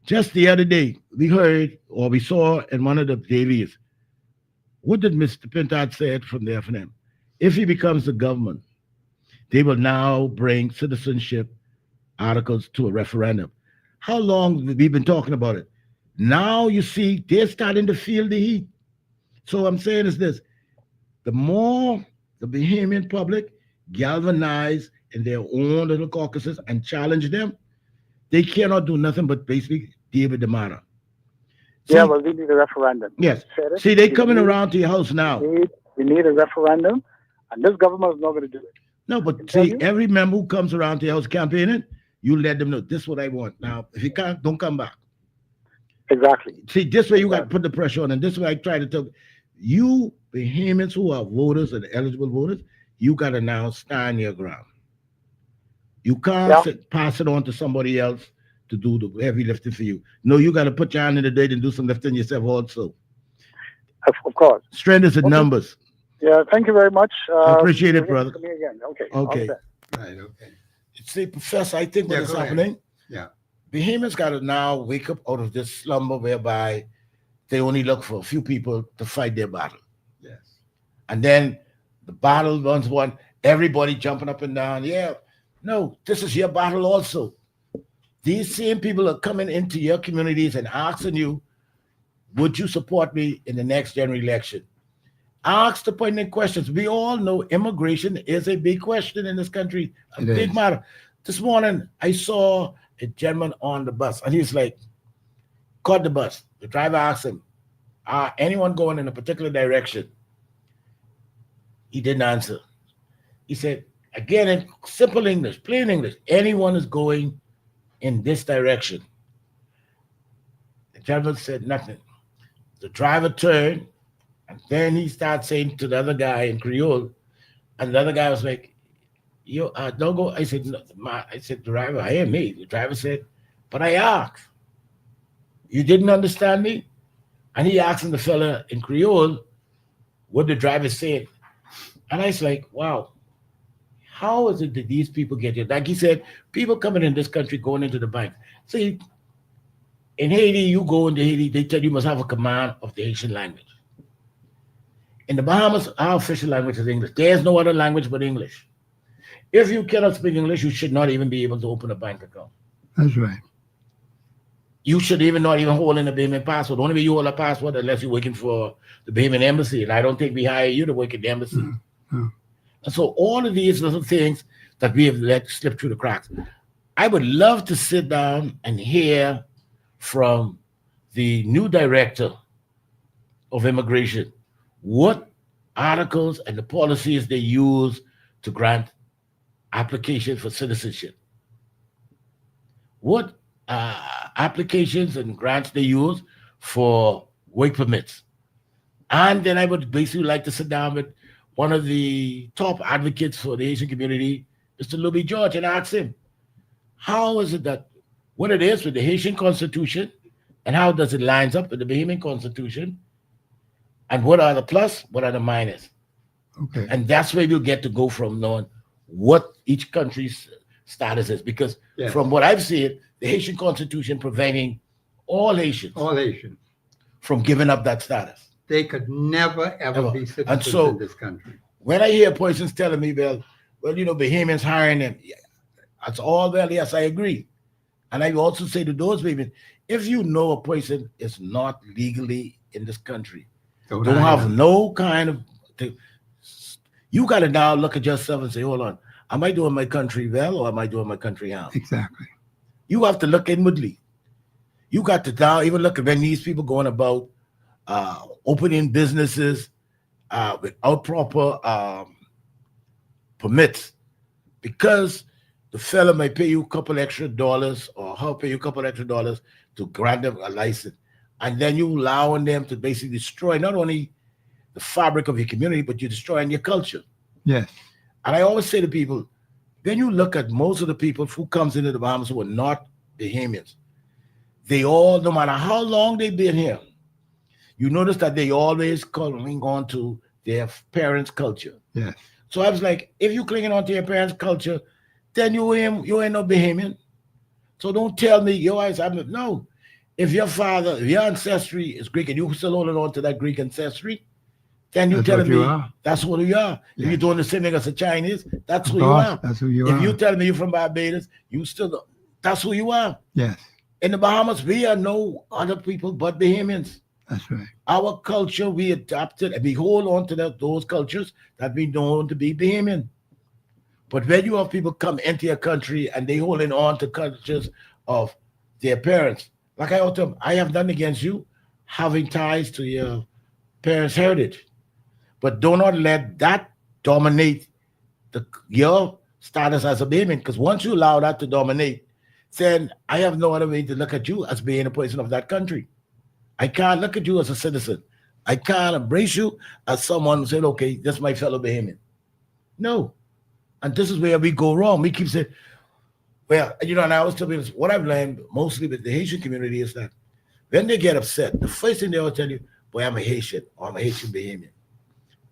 just the other day, we heard or we saw in one of the dailies, what did Mr. Pintard said from the FNM? If he becomes the government, they will now bring citizenship articles to a referendum. How long have we been talking about it? Now you see they're starting to feel the heat. So I'm saying is this: the more the Bahamian public galvanize in their own little caucuses and challenge them, they cannot do nothing but basically deal with the matter. See, well, we need a referendum. Yes. See, they're coming around to your house now. We need a referendum, and this government is not going to do it. No, but see, every member who comes around to your house campaigning, you let them know, this is what I want. Now, if you can't, don't come back. Exactly. See, this way you got to put the pressure on, and this way I try to tell you, Bahamians who are voters and eligible voters, you got to now stand your ground. You can't pass it on to somebody else to do the heavy lifting for you. No, you got to put your hand in the dirt and do some lifting yourself also. Of course. Strength is in numbers. Yeah, thank you very much. I appreciate it, brother. Me again. Okay. Okay. Right, okay. See, Professor, I think what Yeah, is go ahead. happening, Yeah. Bahamians got to now wake up out of this slumber whereby they only look for a few people to fight their battle. Yes. And then the battle runs one, everybody jumping up and down. Yeah, no, this is your battle also. These same people are coming into your communities and asking you, would you support me in the next general election? Ask the poignant questions. We all know immigration is a big question in this country, a It big is. matter. This morning, I saw a gentleman on the bus, and he's like, caught the bus. The driver asked him, anyone going in a particular direction? He didn't answer. He said, again, in simple English, plain English, anyone is going in this direction. The gentleman said nothing. The driver turned, and then he started saying to the other guy in Creole, and the other guy was like, "Yo, don't go." I said, no, I said, driver, I am me. The driver said, but I asked. You didn't understand me? And he asking the fella in Creole what the driver said. And I was like, wow, how is it that these people get here? Like he said, people coming in this country going into the bank. See, in Haiti, you go into Haiti, they tell you must have a command of the Haitian language. In the Bahamas, our official language is English. There's no other language but English. If you cannot speak English, you should not even be able to open a bank account. That's right. You should even not even hold in a Bahamian passport. Only way you hold a passport unless you're working for the Bahamian embassy. And I don't think we hire you to work at the embassy. No. And so all of these little things that we have let slip through the cracks. I would love to sit down and hear from the new director of immigration what articles and the policies they use to grant applications for citizenship. What applications and grants they use for work permits. And then I would basically like to sit down with one of the top advocates for the Asian community, Mr. Louis George, and ask him, how is it that what it is with the Haitian Constitution and how does it lines up with the Bahamian Constitution? And what are the plus, what are the minus? Okay. And that's where we'll get to go from knowing what each country's status is. Because Yes. from what I've seen, the Haitian Constitution preventing all Haitians All Asians. from giving up that status. They could never, ever Ever. be And citizens so- in this country. When I hear persons telling me, well, Bahamians hiring them, yeah, that's all well, yes, I agree. And I also say to those Bahamians, if you know a person is not legally in this country, don't have no kind of, you got to now look at yourself and say, hold on, am I doing my country well or am I doing my country harm? Exactly. You have to look inwardly. You got to now even look at when these people going about opening businesses without proper permits, because the fella may pay you a couple extra dollars or help pay you a couple extra dollars to grant them a license. And then you allowing them to basically destroy not only the fabric of your community, but you're destroying your culture. Yes. And I always say to people, when you look at most of the people who comes into the Bahamas who are not Bahamians, they all, no matter how long they've been here, you notice that they always clinging on to their parents' culture. Yes. So I was like, if you clinging on to your parents' culture, then you ain't no Bahamian. So don't tell me no. If your father, if your ancestry is Greek and you still holding on to that Greek ancestry, then you That's telling what you me are. that's what you are. If Yes. you're doing the same thing as the Chinese, that's Of who you course, are. that's who you If are. you tell me you're from Barbados, you still that's who you are. Yes. In the Bahamas, we are no other people but Bahamians. That's right. Our culture, we adopted and we hold on to those cultures that we know to be Bahamian. But when you have people come into your country and they holding on to cultures of their parents, like I told them, I have nothing against you having ties to your parents' heritage, but do not let that dominate your status as a Bahamian. Because once you allow that to dominate, then I have no other way to look at you as being a person of that country. I can't look at you as a citizen. I can't embrace you as someone who said, okay, this is my fellow Bahamian. No. And this is where we go wrong. We keep saying, well, and I always tell people, what I've learned mostly with the Haitian community is that when they get upset, the first thing they will tell you, boy, I'm a Haitian or I'm a Haitian Bahamian.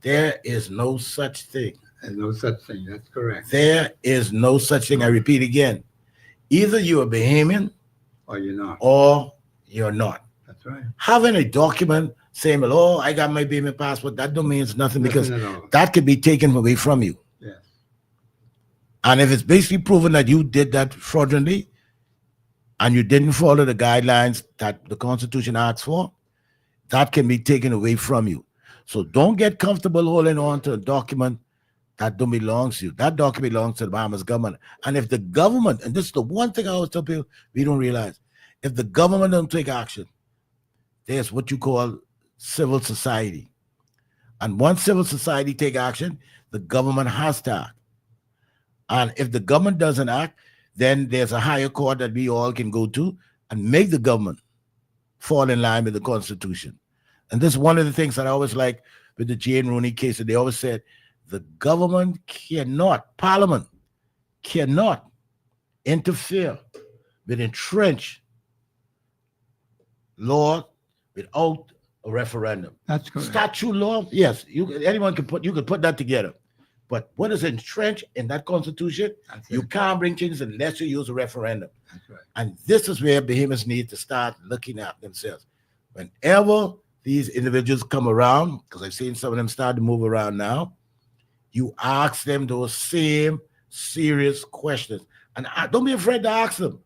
There is no such thing. There's no such thing. That's correct. There is no such thing. I repeat again. Either you're a Bahamian Or you're not. or you're not. That's right. Having a document saying, well, oh, I got my Bahamian passport, that don't mean nothing because Nothing at all. that could be taken away from you. Yes. And if it's basically proven that you did that fraudulently and you didn't follow the guidelines that the Constitution asks for, that can be taken away from you. So don't get comfortable holding on to a document that don't belong to you. That document belongs to the Bahamas government. And if the government, and this is the one thing I always tell people, we don't realize, if the government don't take action, there's what you call civil society. And once civil society take action, the government has to act. And if the government doesn't act, then there's a higher court that we all can go to and make the government fall in line with the Constitution. And this is one of the things that I always like with the Jane Rooney case, that they always said, the government cannot, Parliament cannot interfere with entrenched law without a referendum. That's correct. Statute law, yes, anyone can put that together. But what is entrenched in that Constitution, That's you it. can't bring changes unless you use a referendum. That's right. And this is where Bahamians need to start looking at themselves. Whenever these individuals come around, because I've seen some of them start to move around now, you ask them those same serious questions. And don't be afraid to ask them.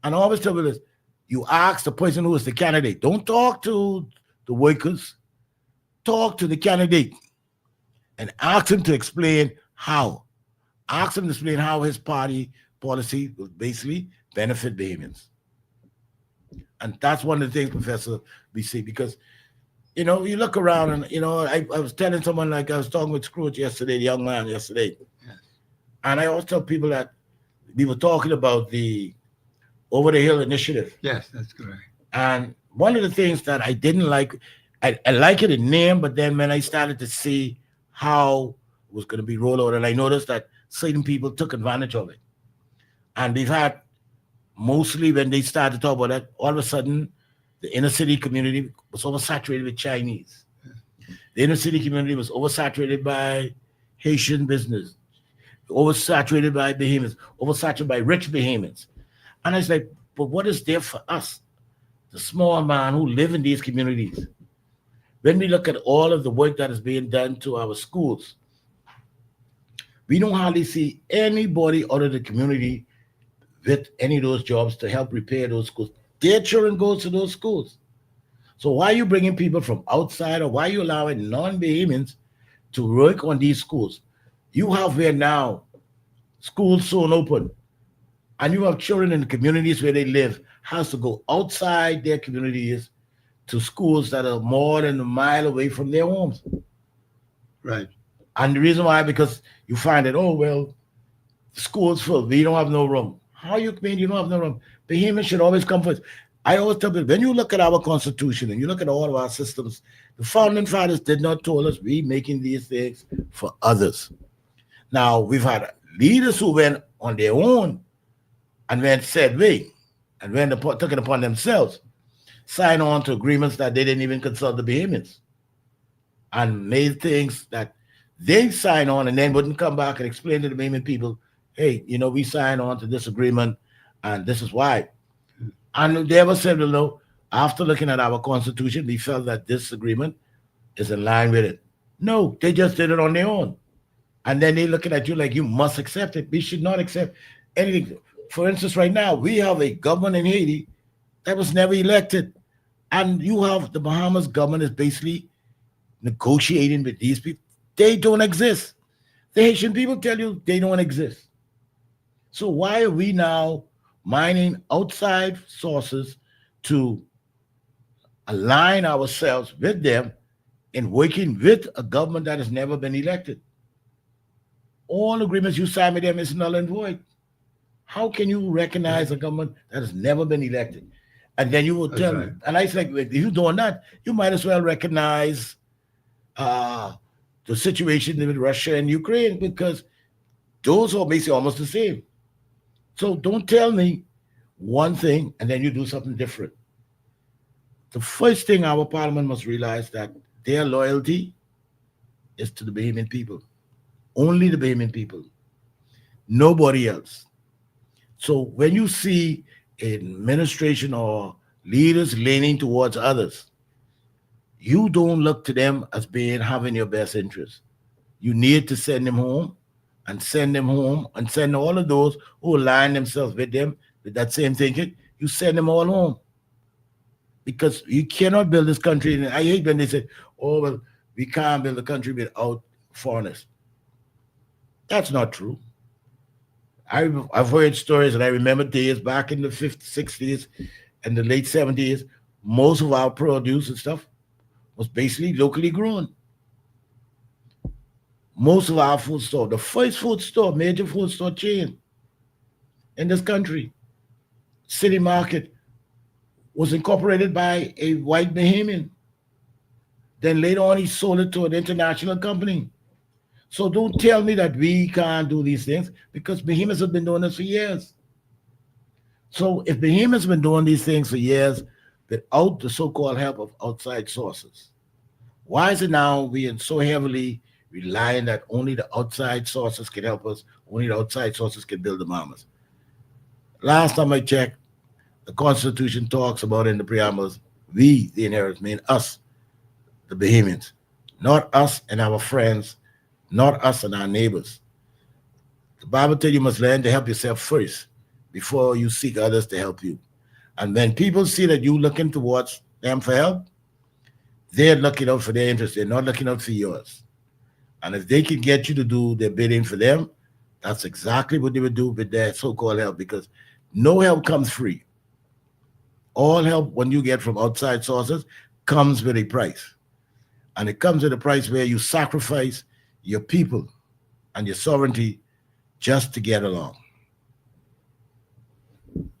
And I always tell you this, you ask the person who is the candidate. Don't talk to the workers. Talk to the candidate and ask him to explain how. Ask him to explain how his party policy will basically benefit Bahamians. And that's one of the things, Professor, we see, because, you know, you look around and, you know, I was telling someone, like I was talking with Scrooge yesterday, the young man yesterday. Yes. And I always tell people that we were talking about the Over the Hill initiative. Yes, that's correct. And one of the things that I didn't like, I like it in name, but then when I started to see how it was going to be rolled out, and I noticed that certain people took advantage of it. And we've had, mostly when they started to talk about that, all of a sudden, the inner city community was oversaturated with Chinese. The inner city community was oversaturated by Haitian business, oversaturated by Bahamians, oversaturated by rich Bahamians. And I was like, but what is there for us, the small man who live in these communities? When we look at all of the work that is being done to our schools, we don't hardly see anybody out of the community with any of those jobs to help repair those schools. Their children go to those schools. So why are you bringing people from outside, or why are you allowing non-Bahamians to work on these schools? You have where now schools soon open, and you have children in the communities where they live has to go outside their communities to schools that are more than a mile away from their homes. Right. And the reason why, because you find that, oh, well, the school's full, we don't have no room. How you mean you don't have no room? Bahamians should always come first. I always tell people, when you look at our Constitution and you look at all of our systems, the founding fathers did not tell us we making these things for others. Now, we've had leaders who went on their own and went said way, and when they took it upon themselves, sign on to agreements that they didn't even consult the Bahamians, and made things that they sign on and then wouldn't come back and explain to the Bahamian people, hey, you know, we signed on to this agreement and this is why. And they ever said, well, no, after looking at our Constitution, we felt that this agreement is in line with it. No, they just did it on their own. And then they looking at you like you must accept it. We should not accept anything. For instance, right now, we have a government in Haiti that was never elected. And you have the Bahamas government is basically negotiating with these people. They don't exist. The Haitian people tell you they don't exist. So why are we now mining outside sources to align ourselves with them in working with a government that has never been elected? All agreements you sign with them is null and void. How can you recognize a government that has never been elected? And then you will tell me, and I think if you're doing that, you might as well recognize the situation with Russia and Ukraine, because those are basically almost the same. So don't tell me one thing and then you do something different. The first thing our parliament must realize that their loyalty is to the Bahamian people. Only the Bahamian people. Nobody else. So when you see administration or leaders leaning towards others, you don't look to them as being having your best interest. You need to send them home and send them home and send all of those who align themselves with them with that same thinking. You send them all home because you cannot build this country. And I hate when they say, "Oh well, we can't build a country without foreigners." That's not true. I've heard stories, and I remember days back in the 50s, 60s, and the late 70s. Most of our produce and stuff was basically locally grown. Most of our food store, the first food store, major food store chain in this country, City Market, was incorporated by a white Bahamian. Then later on, he sold it to an international company. So don't tell me that we can't do these things because Bahamians have been doing this for years. So if Bahamians have been doing these things for years without the so-called help of outside sources, why is it now we are so heavily relying that only the outside sources can help us, only the outside sources can build the mamas? Last time I checked, the Constitution talks about in the preambles, we, the inheritors, mean us, the Bahamians, not us and our friends, not us and our neighbors. The Bible tells you must learn to help yourself first before you seek others to help you. And when people see that you're looking towards them for help, they're looking out for their interests. They're not looking out for yours. And if they can get you to do their bidding for them, that's exactly what they would do with their so-called help, because no help comes free. All help when you get from outside sources comes with a price. And it comes with a price where you sacrifice your people and your sovereignty just to get along.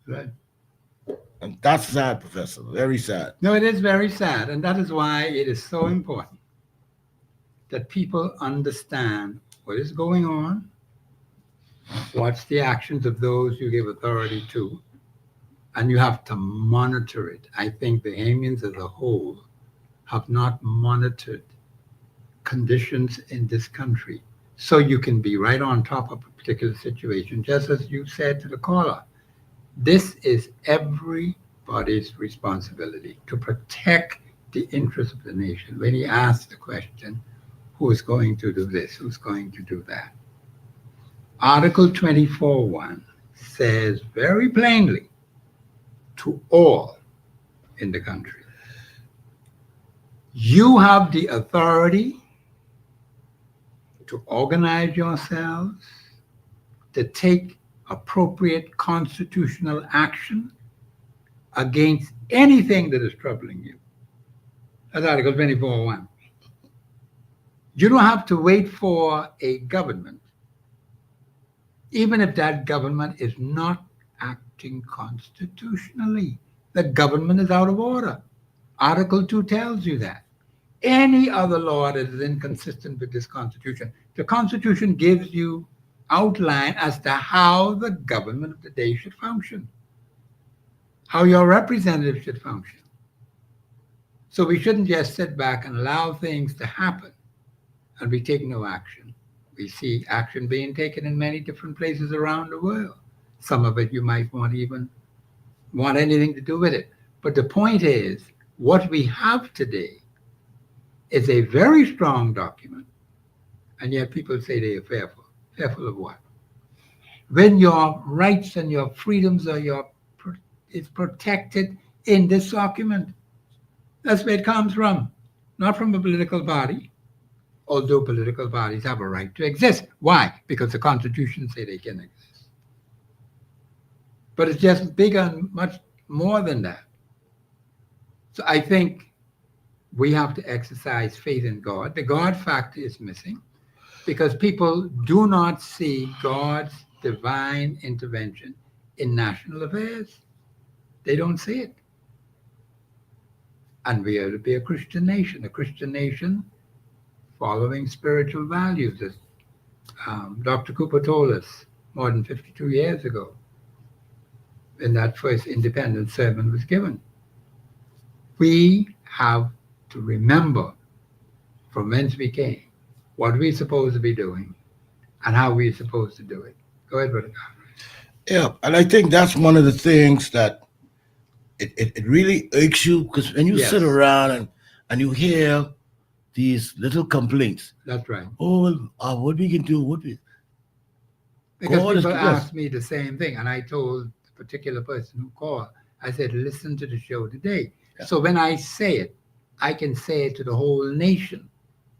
Right. And that's sad, Professor. Very sad. No, it is very sad. And that is why it is so important that people understand what is going on, what's the actions of those you give authority to, and you have to monitor it. I think Bahamians as a whole have not monitored conditions in this country so you can be right on top of a particular situation. Just as you said to the caller, this is everybody's responsibility to protect the interests of the nation. When he asked the question, who's going to do this, who's going to do that? Article 24.1 says very plainly to all in the country, you have the authority to organize yourselves, to take appropriate constitutional action against anything that is troubling you. That's Article 24.1. You don't have to wait for a government, even if that government is not acting constitutionally. The government is out of order. Article 2 tells you that. Any other law that is inconsistent with this Constitution, the Constitution gives you outline as to how the government of the day should function, how your representatives should function. So we shouldn't just sit back and allow things to happen and we take no action. We see action being taken in many different places around the world. Some of it you might not even want anything to do with it. But the point is, what we have today is a very strong document, and yet people say they are fearful. Fearful of what? When your rights and your freedoms are is protected in this document. That's where it comes from, not from a political body, although political bodies have a right to exist. Why? Because the Constitution says they can exist. But it's just bigger and much more than that. So I think we have to exercise faith in God. The God factor is missing because people do not see God's divine intervention in national affairs. They don't see it. And we are to be a Christian nation following spiritual values, as Dr. Cooper told us more than 52 years ago when that first independent sermon was given. We have to remember from whence we came, what we're supposed to be doing, and how we're supposed to do it. Go ahead, brother. Yeah, and I think that's one of the things that it really aches you because when you Yes. sit around and you hear these little complaints, That's right. oh, well, what we can do, what we Because God is people yes. asked me the same thing, and I told the particular person who called, I said, listen to the show today. Yeah. So when I say it, I can say it to the whole nation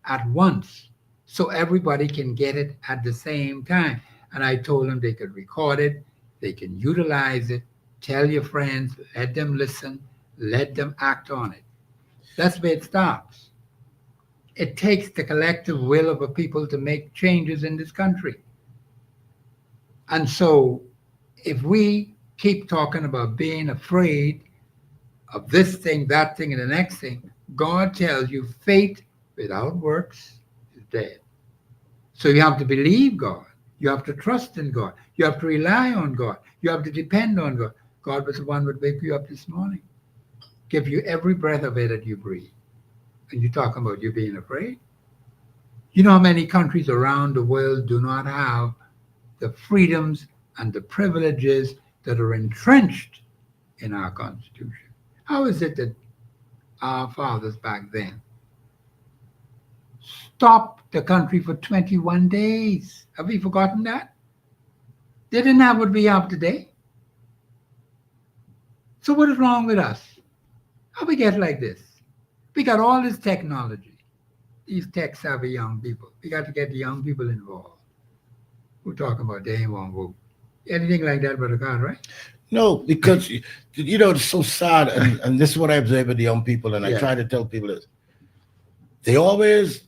at once, so everybody can get it at the same time. And I told them they could record it, they can utilize it, tell your friends, let them listen, let them act on it. That's where it starts. It takes the collective will of a people to make changes in this country. And so, if we keep talking about being afraid of this thing, that thing, and the next thing, God tells you faith without works is dead. So, you have to believe God. You have to trust in God. You have to rely on God. You have to depend on God. God was the one who would wake you up this morning, give you every breath of air that you breathe. And you're talking about you being afraid? You know how many countries around the world do not have the freedoms and the privileges that are entrenched in our Constitution? How is it that our fathers back then stopped the country for 21 days? Have we forgotten that? They didn't have what we have today. So what is wrong with us? How we get like this? We got all this technology, these tech-savvy young people. We got to get the young people involved. We're talking about they ain't won't vote. Anything like that, Brother God, right? No, because you know it's so sad, and this is what I observe with the young people, and I Yeah. try to tell people is they always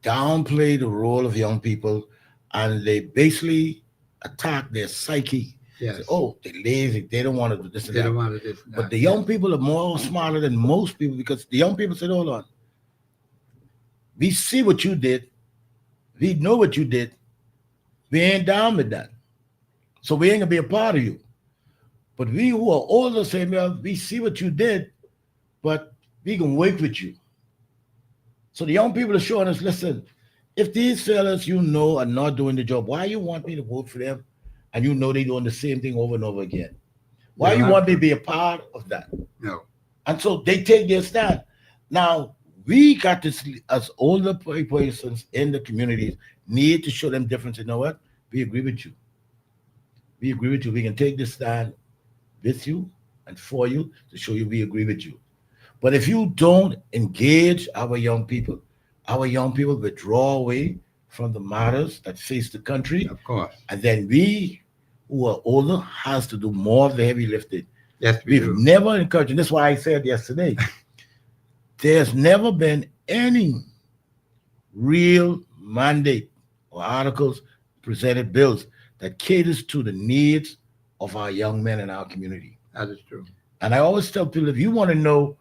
downplay the role of young people, and they basically attack their psyche. Yes. Say, oh, they're lazy, they don't want to do this and They that. don't want to this and But that. the young people are more smarter than most people because the young people said, hold on, we see what you did, we know what you did, we ain't down with that. So we ain't gonna be a part of you. But we who are older say, well, we see what you did, but we can work with you. So the young people are showing us, listen, if these fellas you know are not doing the job, why you want me to vote for them and you know they're doing the same thing over and over again? Why They you don't want have me to. to be a part of that? No. And so they take their stand. Now, we got to, as older persons in the communities, need to show them difference. You know what? We agree with you. We agree with you. We can take this stand with you and for you to show you we agree with you. But if you don't engage our young people withdraw away from the matters that face the country, Of course. and then we who are older has to do more of the heavy lifting. Yes, we We've do. never encouraged, and this is why I said yesterday, there's never been any real mandate or articles presented bills that caters to the needs of our young men in our community. That is true. And I always tell people if you want to know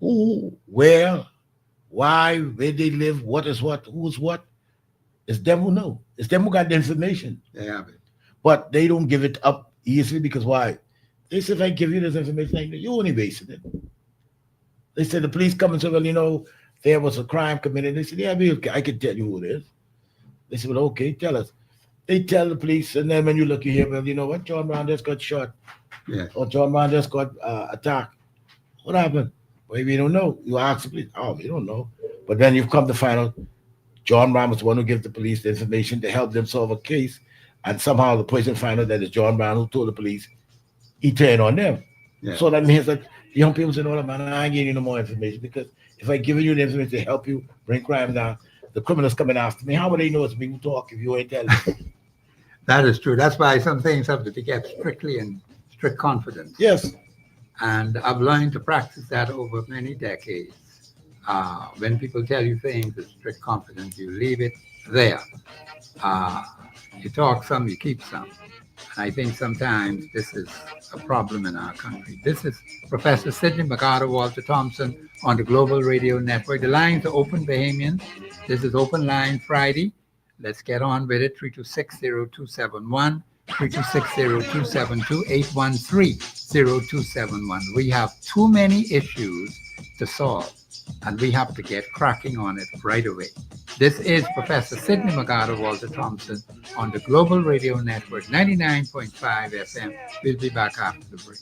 who, where, why, where they live, what is what, who's what, it's them who know. It's them who got the information. They have it. But they don't give it up easily because why? They say if I give you this information, you only wasted it. They said the police come and say, well, you know, there was a crime committed. They said, yeah, I can tell you who it is. They said, well, okay, tell us. They tell the police, and then when you look here, well, you know what, John Brown just got shot. Yeah. Or John Brown just got attacked. What happened? Well, we don't know. You ask the police. Oh, we don't know. But then you've come to find out John Brown was the one who gives the police the information to help them solve a case. And somehow the person find out that it's John Brown who told the police. He turned on them. Yeah. So that means that young people say, no, man, I ain't giving you no more information because if I give you the information to help you bring crime down, the criminals coming after me. How would they know it's me who talk if you ain't telling me? That is true. That's why some things have to be kept strictly in strict confidence. Yes. And I've learned to practice that over many decades. When people tell you things with strict confidence, you leave it there. You talk some, you keep some. And I think sometimes this is a problem in our country. This is Professor Sidney MacArthur, Walter Thompson on the Global Radio Network. The lines are open, Bahamians. This is Open Line Friday. Let's get on with it. 326-0271, 326-0272, 813-0271. We have too many issues to solve, and we have to get cracking on it right away. This is Professor Sidney Magada Walter Thompson on the Global Radio Network 99.5 FM. We'll be back after the break.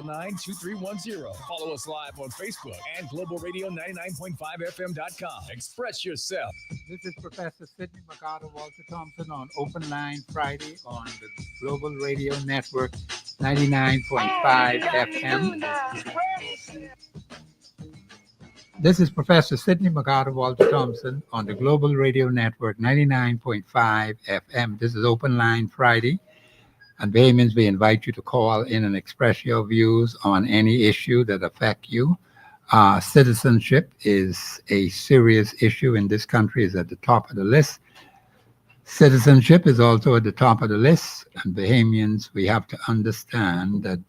Nine two three one zero. Follow us live on Facebook and globalradio99.5fm.com. Express yourself. This is Professor Sidney Magada Walter Thompson on Open Line Friday on the Global Radio Network 99.5 FM. This is Professor Sidney Magada Walter Thompson on the Global Radio Network 99.5 FM. This is Open Line Friday. And Bahamians, we invite you to call in and express your views on any issue that affect you. Citizenship is a serious issue in this country, is at the top of the list. Citizenship is also at the top of the list. And Bahamians, we have to understand that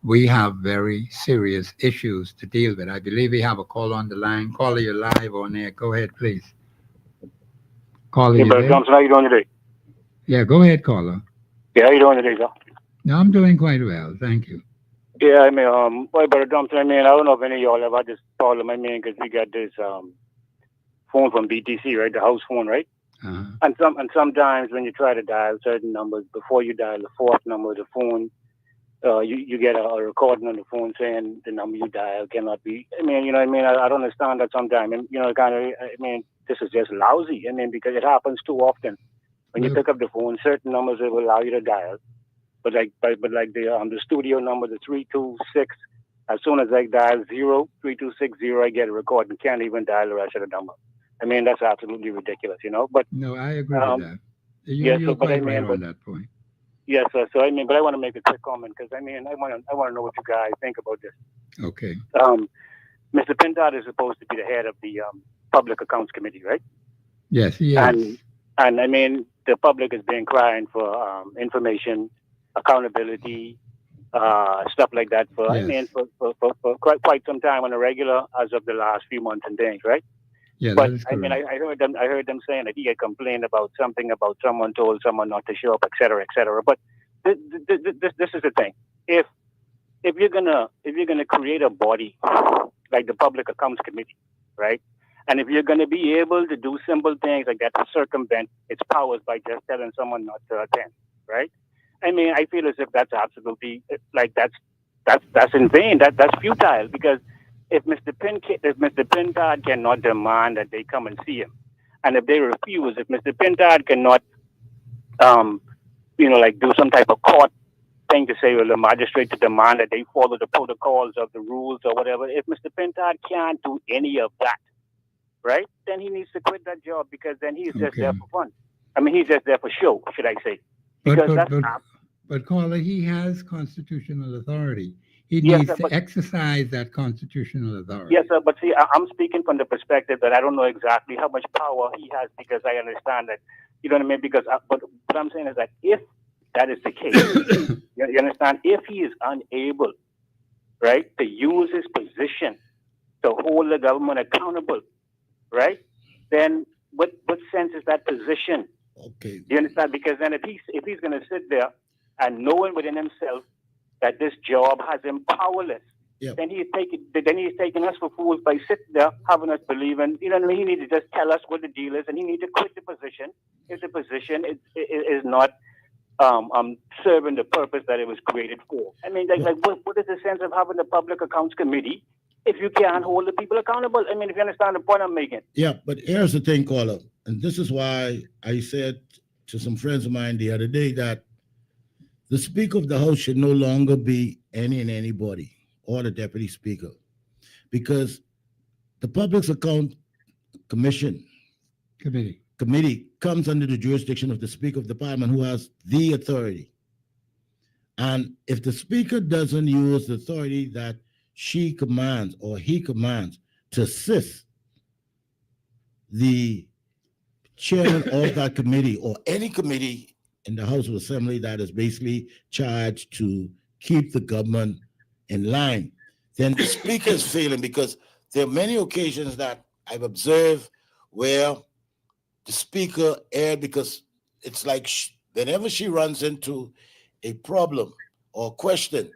we have very serious issues to deal with. I believe we have a call on the line. Caller, you're live on air. Go ahead, please. Caller, Hey, you Brother there? Thompson, how you doing today? Yeah, go ahead, caller. Yeah, how you doing today, sir? No, I'm doing quite well. Thank you. Yeah, I mean, boy, Brother Thompson, I mean, I don't know if any of y'all have had this problem, I mean, because we got this phone from BTC, right? The house phone, right? Uh-huh. And sometimes when you try to dial certain numbers, before you dial the fourth number of the phone, you get a recording on the phone saying the number you dial cannot be. I mean, you know what I mean? I don't understand that sometimes. And, you know, I mean, this is just lousy. I mean, because it happens too often. When you pick up the phone, certain numbers it will allow you to dial. But like the studio number, the 326, as soon as I dial 03260, I get a record and can't even dial the rest of the number. I mean, that's absolutely ridiculous, you know. But No, I agree with that. yeah, You're so but I quite right mean, on that point. yes, sir. So I mean, but I want to make a quick comment because I mean, I want to know what you guys think about this. Okay. Mr. Pintard is supposed to be the head of the Public Accounts Committee, right? Yes, he is. And I mean, the public has been crying for information, accountability, stuff like that. For Yes. I mean, for quite some time on a regular, as of the last few months and things, right? Yeah, But that is I mean, correct. I heard them saying that he had complained about something about someone told someone not to show up, et cetera, et cetera. But this is the thing: if you're gonna create a body like the Public Accounts Committee, right? And if you're gonna be able to do simple things like that to circumvent its powers by just telling someone not to attend, right? I mean, I feel as if that's absolutely like that's in vain. That's futile because if Mr. Pintard cannot demand that they come and see him, and if they refuse, if Mr. Pintard cannot, like do some type of court thing to say, well, the magistrate to demand that they follow the protocols of the rules or whatever. If Mr. Pintard can't do any of that, right, then he needs to quit that job because then he's just there for fun. I mean, he's just there for show, should I say? Because But caller, he has constitutional authority. He Yes, needs sir, to but- exercise that constitutional authority. Yes, sir, but see, I'm speaking from the perspective that I don't know exactly how much power he has because I understand that, you know what I mean? Because, but what I'm saying is that if that is the case, you understand? If he is unable, right, to use his position to hold the government accountable, right, then what sense is that position? Okay. You understand? Because then if he's going to sit there and knowing within himself that this job has him powerless, Yep. then he's taking us for fools by sitting there having us believing, you know what I mean? He needs to just tell us what the deal is and he needs to quit the position if the position is not serving the purpose that it was created for. I mean, what is the sense of having the Public Accounts Committee if you can't hold the people accountable? I mean, if you understand the point I'm making. Yeah, but here's the thing, caller, and this is why I said to some friends of mine the other day that the Speaker of the House should no longer be any and anybody or the Deputy Speaker, because the Public Account Committee comes under the jurisdiction of the Speaker of the Parliament, who has the authority. And if the Speaker doesn't use the authority that she commands or he commands to assist the chairman of that committee or any committee in the House of Assembly that is basically charged to keep the government in line, then the Speaker is failing, because there are many occasions that I've observed where the Speaker erred, because it's like whenever she runs into a problem or question,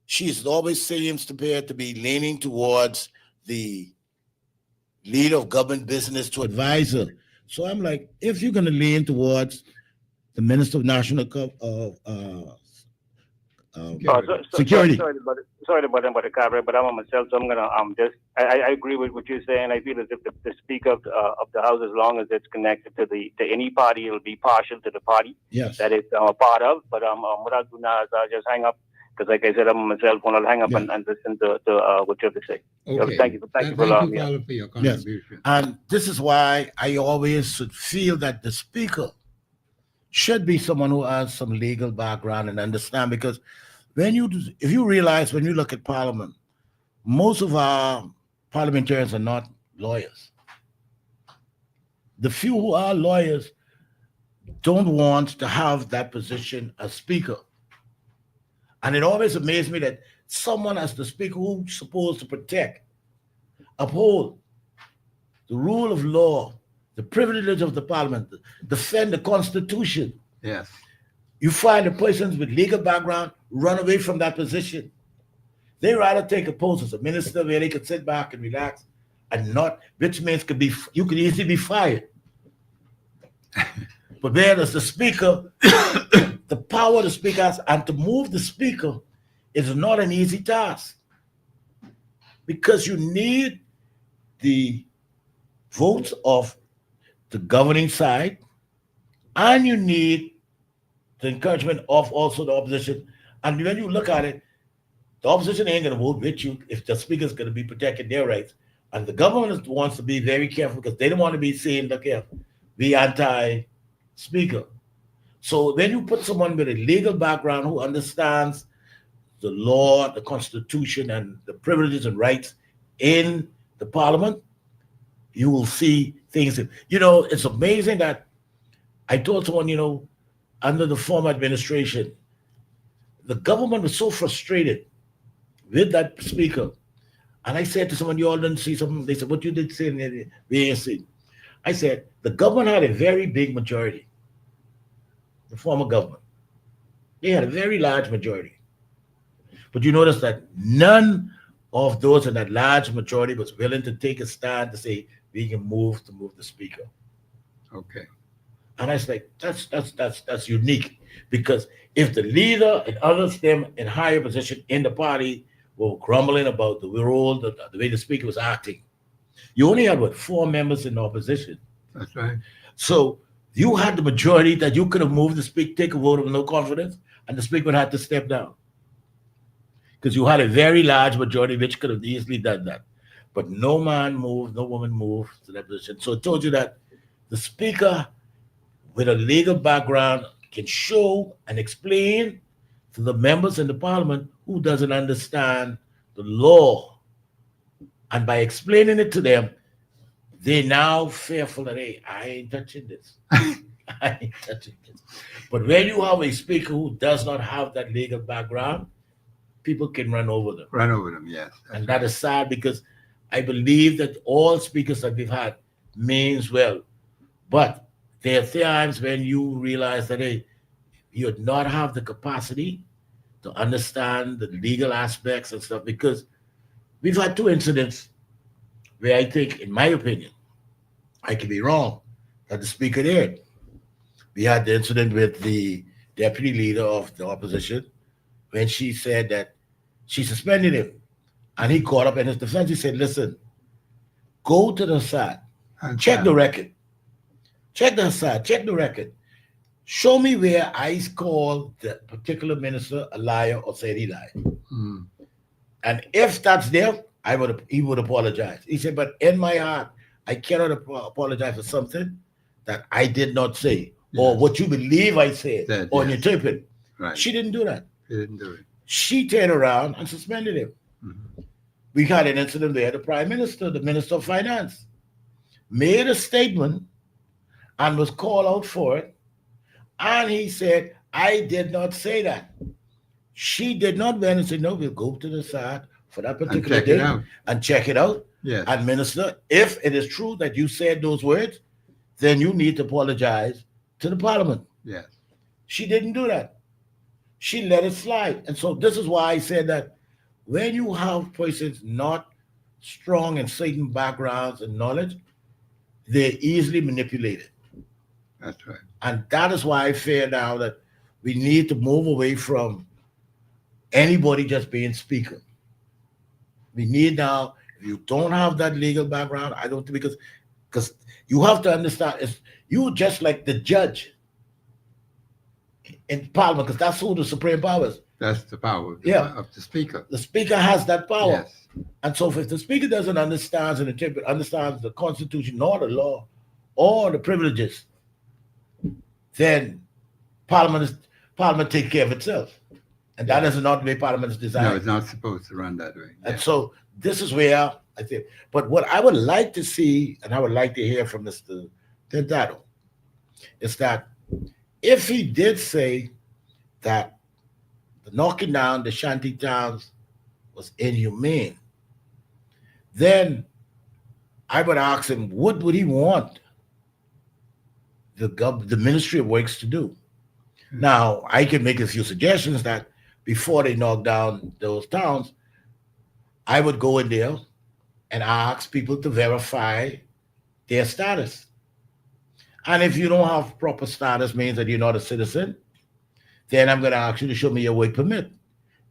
she's always seems to appear to be leaning towards the leader of government business to advise her. So I'm like, if you're going to lean towards the Minister of National Security. Sorry about the cover, but I'm on myself, so I'm gonna I agree with what you're saying. I feel as if the Speaker of the House, as long as it's connected to any party, it'll be partial to the party that it's a part of. But what I'll do now is I'll just hang up, because like I said, I'm on my cell phone. I'll hang up and listen to what you have to say. Okay. Thank you for allowing me. Caller, for your contribution. And this is why I always should feel that the Speaker should be someone who has some legal background and understand, because if you realize, when you look at Parliament, most of our parliamentarians are not lawyers. The few who are lawyers don't want to have that position as Speaker. And it always amazed me that someone as the speaker who's supposed to protect, uphold the rule of law, the privilege of the parliament, defend the constitution. Yes. You find the persons with legal background run away from that position. They rather take a post as a minister where they can sit back and relax and not, which means you could easily be fired. But then as the speaker, the power the speaker has, and to move the speaker is not an easy task because you need the votes of the governing side and you need the encouragement of also the opposition. And when you look at it, the opposition ain't going to vote with you if the speaker is going to be protecting their rights. And the government wants to be very careful because they don't want to be saying, look here, be anti-speaker. So when you put someone with a legal background who understands the law, the constitution, and the privileges and rights in the parliament, you will see things. It's amazing that I told someone, under the former administration, the government was so frustrated with that speaker. And I said to someone, you all didn't see something? They said, what you did say in the ANC? I said, the government had a very big majority, the former government. They had a very large majority. But you notice that none of those in that large majority was willing to take a stand to say, we can move the speaker. Okay. And I was like, that's unique. Because if the leader and others them in higher position in the party were grumbling about the role, the way the speaker was acting, you only had, 4 members in the opposition. That's right. So you had the majority that you could have moved the speaker, take a vote of no confidence, and the speaker would have to step down. Because you had a very large majority which could have easily done that. But no man moved, no woman moved to that position. So it told you that the speaker with a legal background can show and explain to the members in the parliament who doesn't understand the law. And by explaining it to them, they're now fearful that, hey, I ain't touching this. I ain't touching this. But when you have a speaker who does not have that legal background, people can run over them. Run over them, yes. And that is sad because I believe that all speakers that we've had means well. But there are times when you realize that, hey, you do not have the capacity to understand the legal aspects and stuff, because we've had 2 incidents where I think, in my opinion, I could be wrong, that the speaker did. We had the incident with the deputy leader of the opposition when she said that she suspended him. And he called up in his defense. He said, listen, go to the side, check the record. Check the side, check the record. Show me where I called the particular minister a liar or said he lied. Mm. And if that's there, he would apologize. He said, but in my heart, I cannot apologize for something that I did not say, or what you believe I said, or interpret. Right. She didn't do that. She didn't do it. She turned around and suspended him. Mm-hmm. We had an incident where the prime minister, the minister of finance, made a statement and was called out for it. And he said, I did not say that. She did not went and say, no, we'll go to the side for that particular day and check it out. Yes. And minister, if it is true that you said those words, then you need to apologize to the parliament. Yes. She didn't do that. She let it slide. And so this is why I said that when you have persons not strong in certain backgrounds and knowledge, they're easily manipulated. That's right. And that is why I fear now that we need to move away from anybody just being speaker. We need now, if you don't have that legal background, I don't think, because you have to understand, it's you just like the judge in parliament, because that's who the supreme power is. That's the power of the speaker. The speaker has that power. Yes. And so if the speaker doesn't understand and interpret, understands the constitution nor the law or the privileges, then Parliament takes care of itself. And that is not the way Parliament is designed. No, it's not supposed to run that way. And so this is where I think, but what I would like to see, and I would like to hear from Mr. Tentado, is that if he did say that the knocking down the shanty towns was inhumane, then I would ask him, what would he want the Ministry of Works to do? Now, I can make a few suggestions that before they knock down those towns, I would go in there and ask people to verify their status. And if you don't have proper status, means that you're not a citizen, then I'm going to ask you to show me your work permit.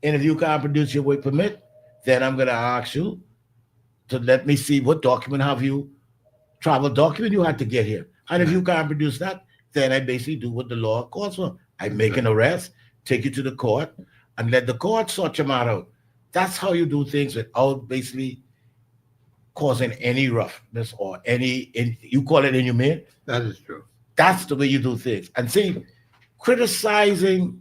And if you can't produce your work permit, then I'm going to ask you to let me see what document have you, travel document you had to get here. And if you can't produce that, then I basically do what the law calls for. I make an arrest, take you to the court, and let the court sort your matter out. That's how you do things without basically causing any roughness or you call it inhumane. That is true. That's the way you do things. And see, criticizing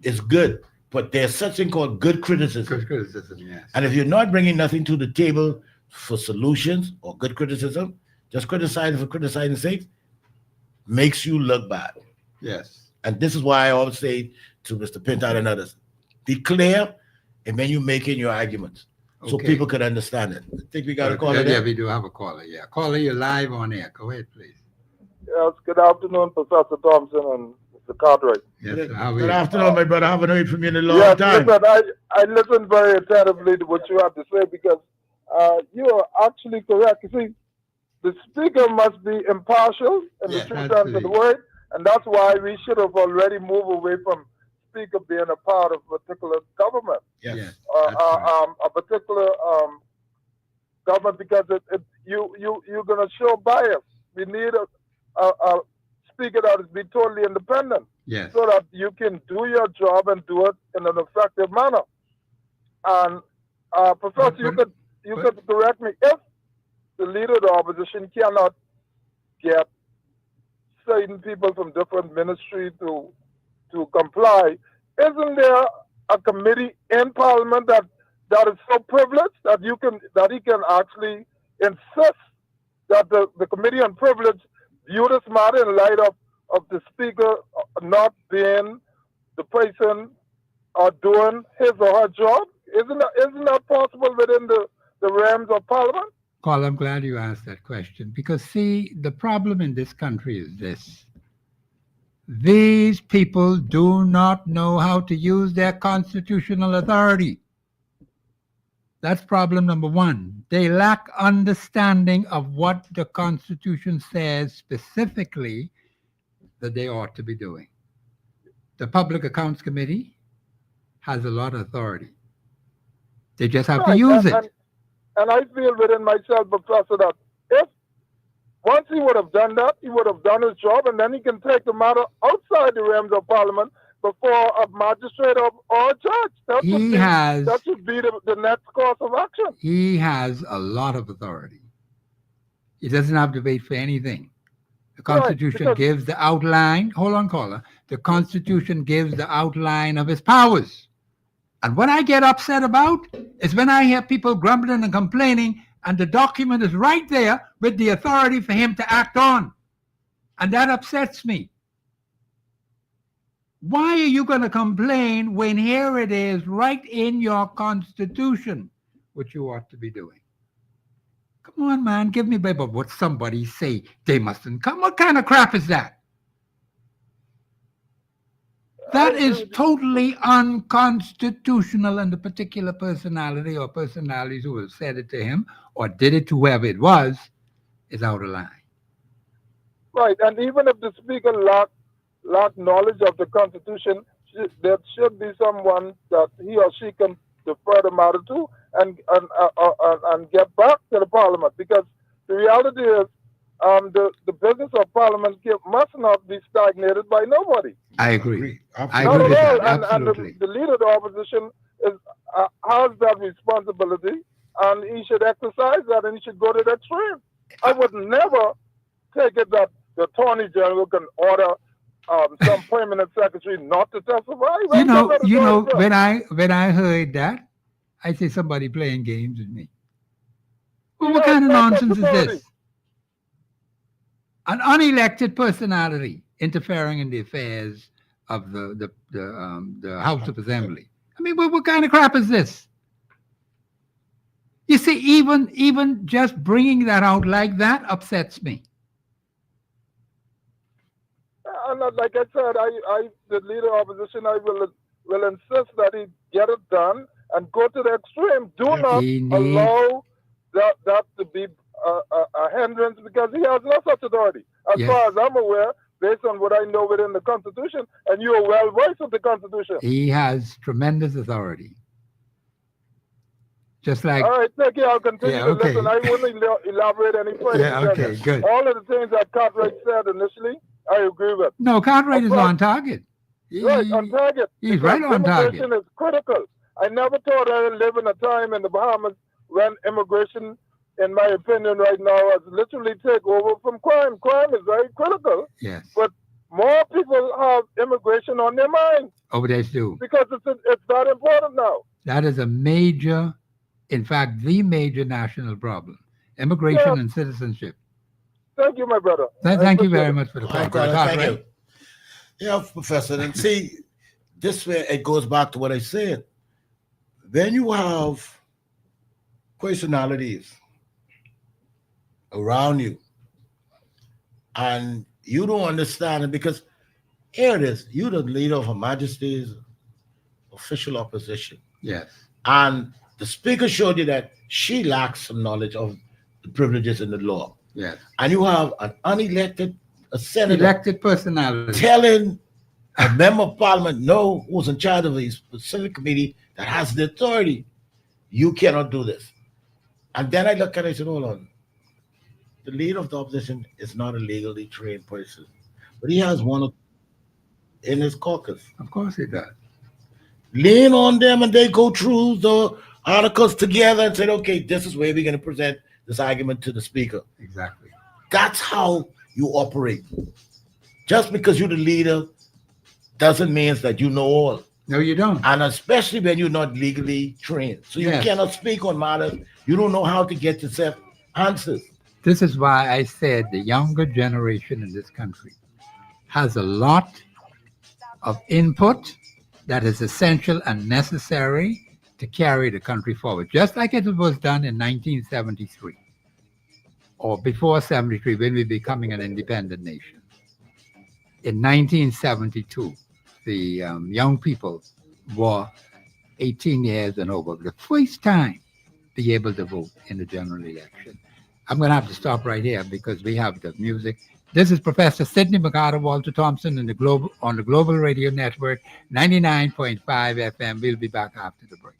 is good, but there's such thing called good criticism. Good criticism, yes. And if you're not bringing nothing to the table for solutions or good criticism, just criticizing for criticizing sake makes you look bad. Yes. And this is why I always say to Mr. Pinto and others, be clear and when you're making your arguments so Okay. people can understand it. I think we got a call. Yeah, we do have a caller. Yeah. Caller, you're live on air. Go ahead, please. Yes, good afternoon, Professor Thompson and Mr. Cartwright. Yes, sir. How are Good you? afternoon, my brother. I haven't heard from you in a long Yes, time. listen, I listened very attentively to what you have to say because you are actually correct. You see, the speaker must be impartial in Yeah, the true sense of the absolutely. word, and that's why we should have already moved away from speaker being a part of a particular government, Yes. Yes. That's right. a particular government, because you're going to show bias. We need a speaker that is be totally independent, Yes. so that you can do your job and do it in an effective manner. And Professor, you could correct me if the leader of the opposition cannot get certain people from different ministries to comply. Isn't there a committee in Parliament that is so privileged that he can actually insist that the Committee on Privilege view this matter in light of the Speaker not being the person doing his or her job? Isn't that possible within the realms of Parliament? Paul, I'm glad you asked that question because, see, the problem in this country is this. These people do not know how to use their constitutional authority. That's problem number one. They lack understanding of what the Constitution says specifically that they ought to be doing. The Public Accounts Committee has a lot of authority. They just have to use it. And I feel within myself, Professor, that if once he would have done that, he would have done his job, and then he can take the matter outside the realms of Parliament before a magistrate or a judge. That should be the next course of action. He has a lot of authority. He doesn't have to wait for anything. The Constitution gives the outline. Hold on, caller. The Constitution gives the outline of his powers. And what I get upset about is when I hear people grumbling and complaining, and the document is right there with the authority for him to act on. And that upsets me. Why are you going to complain when here it is right in your Constitution, what you ought to be doing? Come on, man, give me baby what somebody say they mustn't come. What kind of crap is that? That is totally unconstitutional, and the particular personality or personalities who have said it to him or did it to whoever it was is out of line. Right, and even if the speaker lack knowledge of the Constitution, there should be someone that he or she can defer the matter to and get back to the Parliament, because the reality is the business of Parliament must not be stagnated by nobody. I agree. I Not agree with at all. that. And Absolutely. the leader of the opposition has that responsibility, and he should exercise that, and he should go to the extreme. I would never take it that the Attorney General can order some permanent secretary not to testify. You know, when I heard that, I say somebody playing games with me. Well, what kind of nonsense is this? An unelected personality interfering in the affairs of the House of Assembly, I mean, what kind of crap is this? You see, even just bringing that out like that upsets me. And like I said, the leader of opposition, I will insist that he get it done and go to the extreme. Do not He needs, allow that to be a hindrance because he has no such authority. As yes, far as I'm aware, based on what I know within the Constitution, and you are well versed with the Constitution. he has tremendous authority. Just like, All right, thank you. I'll continue yeah, to okay. listen. I won't elaborate any further. Yeah, because okay, good. all of the things that Cartwright said initially, I agree with. No, Cartwright is Of course. on target. Right, on target. He's Because right on target. immigration is critical. I never thought I would live in a time in the Bahamas when immigration, in my opinion, right now, has literally taken over from crime. Crime is very critical, Yes. but more people have immigration on their mind Oh, they do. because it's that important now. That is a major, in fact, the major national problem. Immigration Yeah. and citizenship. Thank you, my brother. Thank you very much for the call. Thank you. Yeah, Professor. And see, this way it goes back to what I said. When you have personalities around you and you don't understand it, because here it is, you're the leader of Her Majesty's official opposition. Yes. And the speaker showed you that she lacks some knowledge of the privileges in the law. Yes. And you have an unelected senator Elected personality telling a member of parliament, no, who's in charge of a specific committee that has the authority, you cannot do this. And then I look at it and said, hold on. The leader of the opposition is not a legally trained person, but he has one in his caucus. Of course he does. Lean on them and they go through the articles together and said, okay, this is where we're going to present this argument to the speaker. Exactly. That's how you operate. Just because you're the leader doesn't mean that you know all. No, you don't. And especially when you're not legally trained. So you Yes. cannot speak on matters. You don't know how to get yourself answers. This is why I said the younger generation in this country has a lot of input that is essential and necessary to carry the country forward, just like it was done in 1973 or before 73 when we were becoming an independent nation. In 1972, the young people were 18 years and over, the first time be able to vote in the general election. I'm going to have to stop right here because we have the music. This is Professor Sidney McCarter, Walter Thompson on the Global Radio Network, 99.5 FM. We'll be back after the break.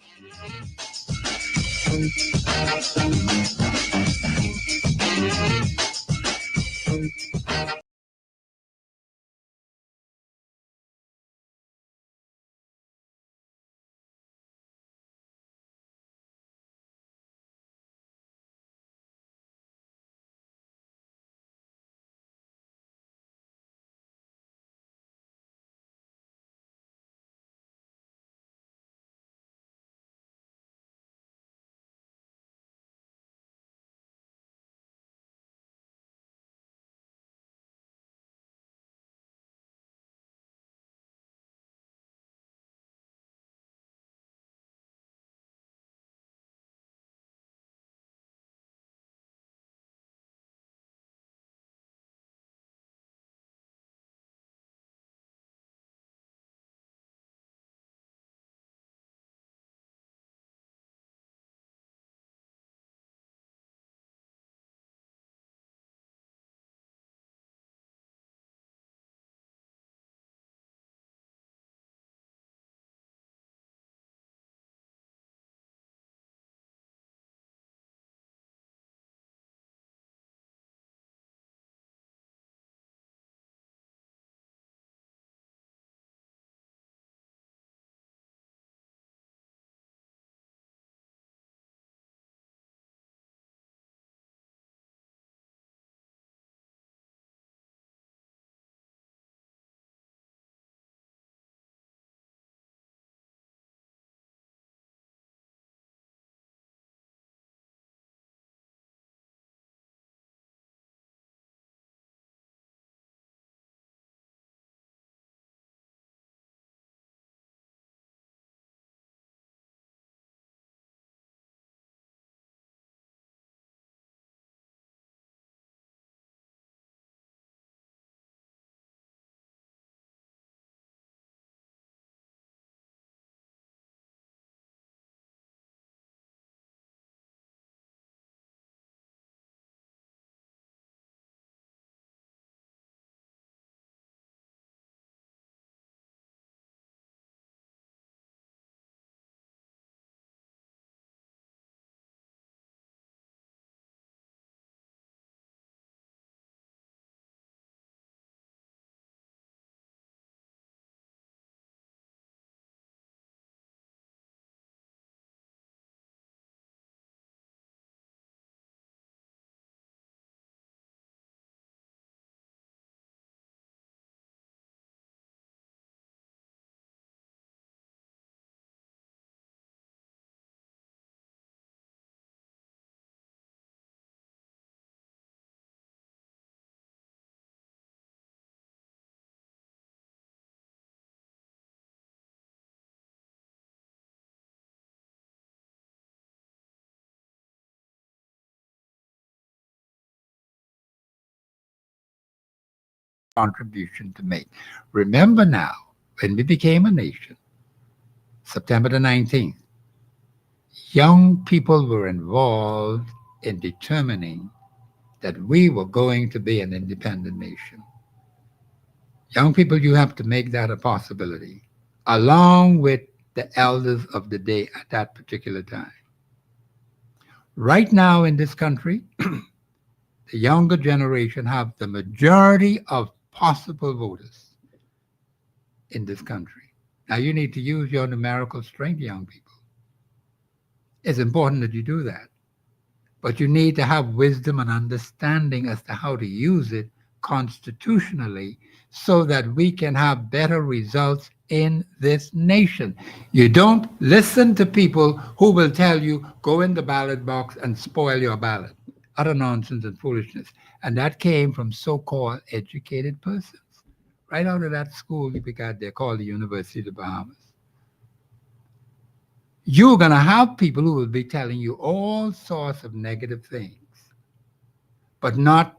contribution to make. Remember now, when we became a nation, September the 19th, young people were involved in determining that we were going to be an independent nation. Young people, you have to make that a possibility, along with the elders of the day at that particular time. Right now in this country, the younger generation have the majority of possible voters in this country. Now you need to use your numerical strength, young people. It's important that you do that. But you need to have wisdom and understanding as to how to use it constitutionally so that we can have better results in this nation. You don't listen to people who will tell you, go in the ballot box and spoil your ballot. Utter nonsense and foolishness. And that came from so-called educated persons. Right out of that school you got there called the University of the Bahamas. You're going to have people who will be telling you all sorts of negative things, but not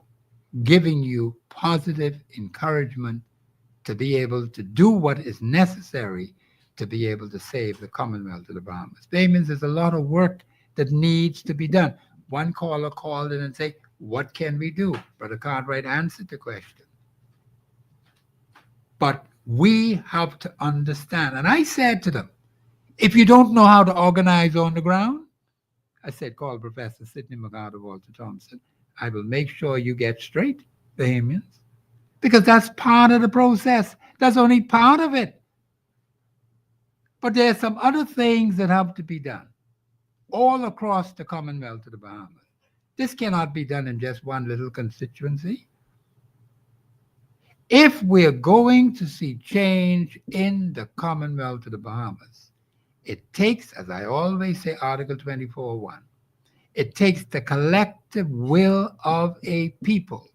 giving you positive encouragement to be able to do what is necessary to be able to save the Commonwealth of the Bahamas. That means there's a lot of work that needs to be done. One caller called in and said, what can we do? Brother Cartwright answered the question. But we have to understand. And I said to them, if you don't know how to organize on the ground, I said, call Professor Sidney McGrath, Walter Thompson. I will make sure you get straight, Bahamians, because that's part of the process. That's only part of it. But there's some other things that have to be done all across the Commonwealth of the Bahamas. This cannot be done in just one little constituency. If we're going to see change in the Commonwealth of the Bahamas, it takes, as I always say, Article 24.1, it takes the collective will of a people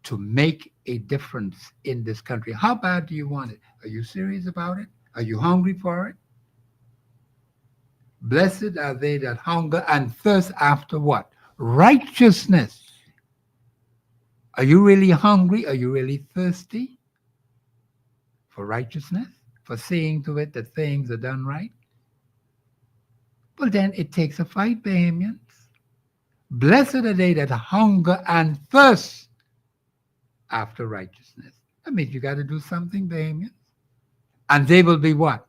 to make a difference in this country. How bad do you want it? Are you serious about it? Are you hungry for it? Blessed are they that hunger and thirst after what? Righteousness. Are you really hungry? Are you really thirsty for righteousness? For seeing to it that things are done right? Well, then it takes a fight, Bahamians. Blessed are they that hunger and thirst after righteousness. That means you got to do something, Bahamians. And they will be what?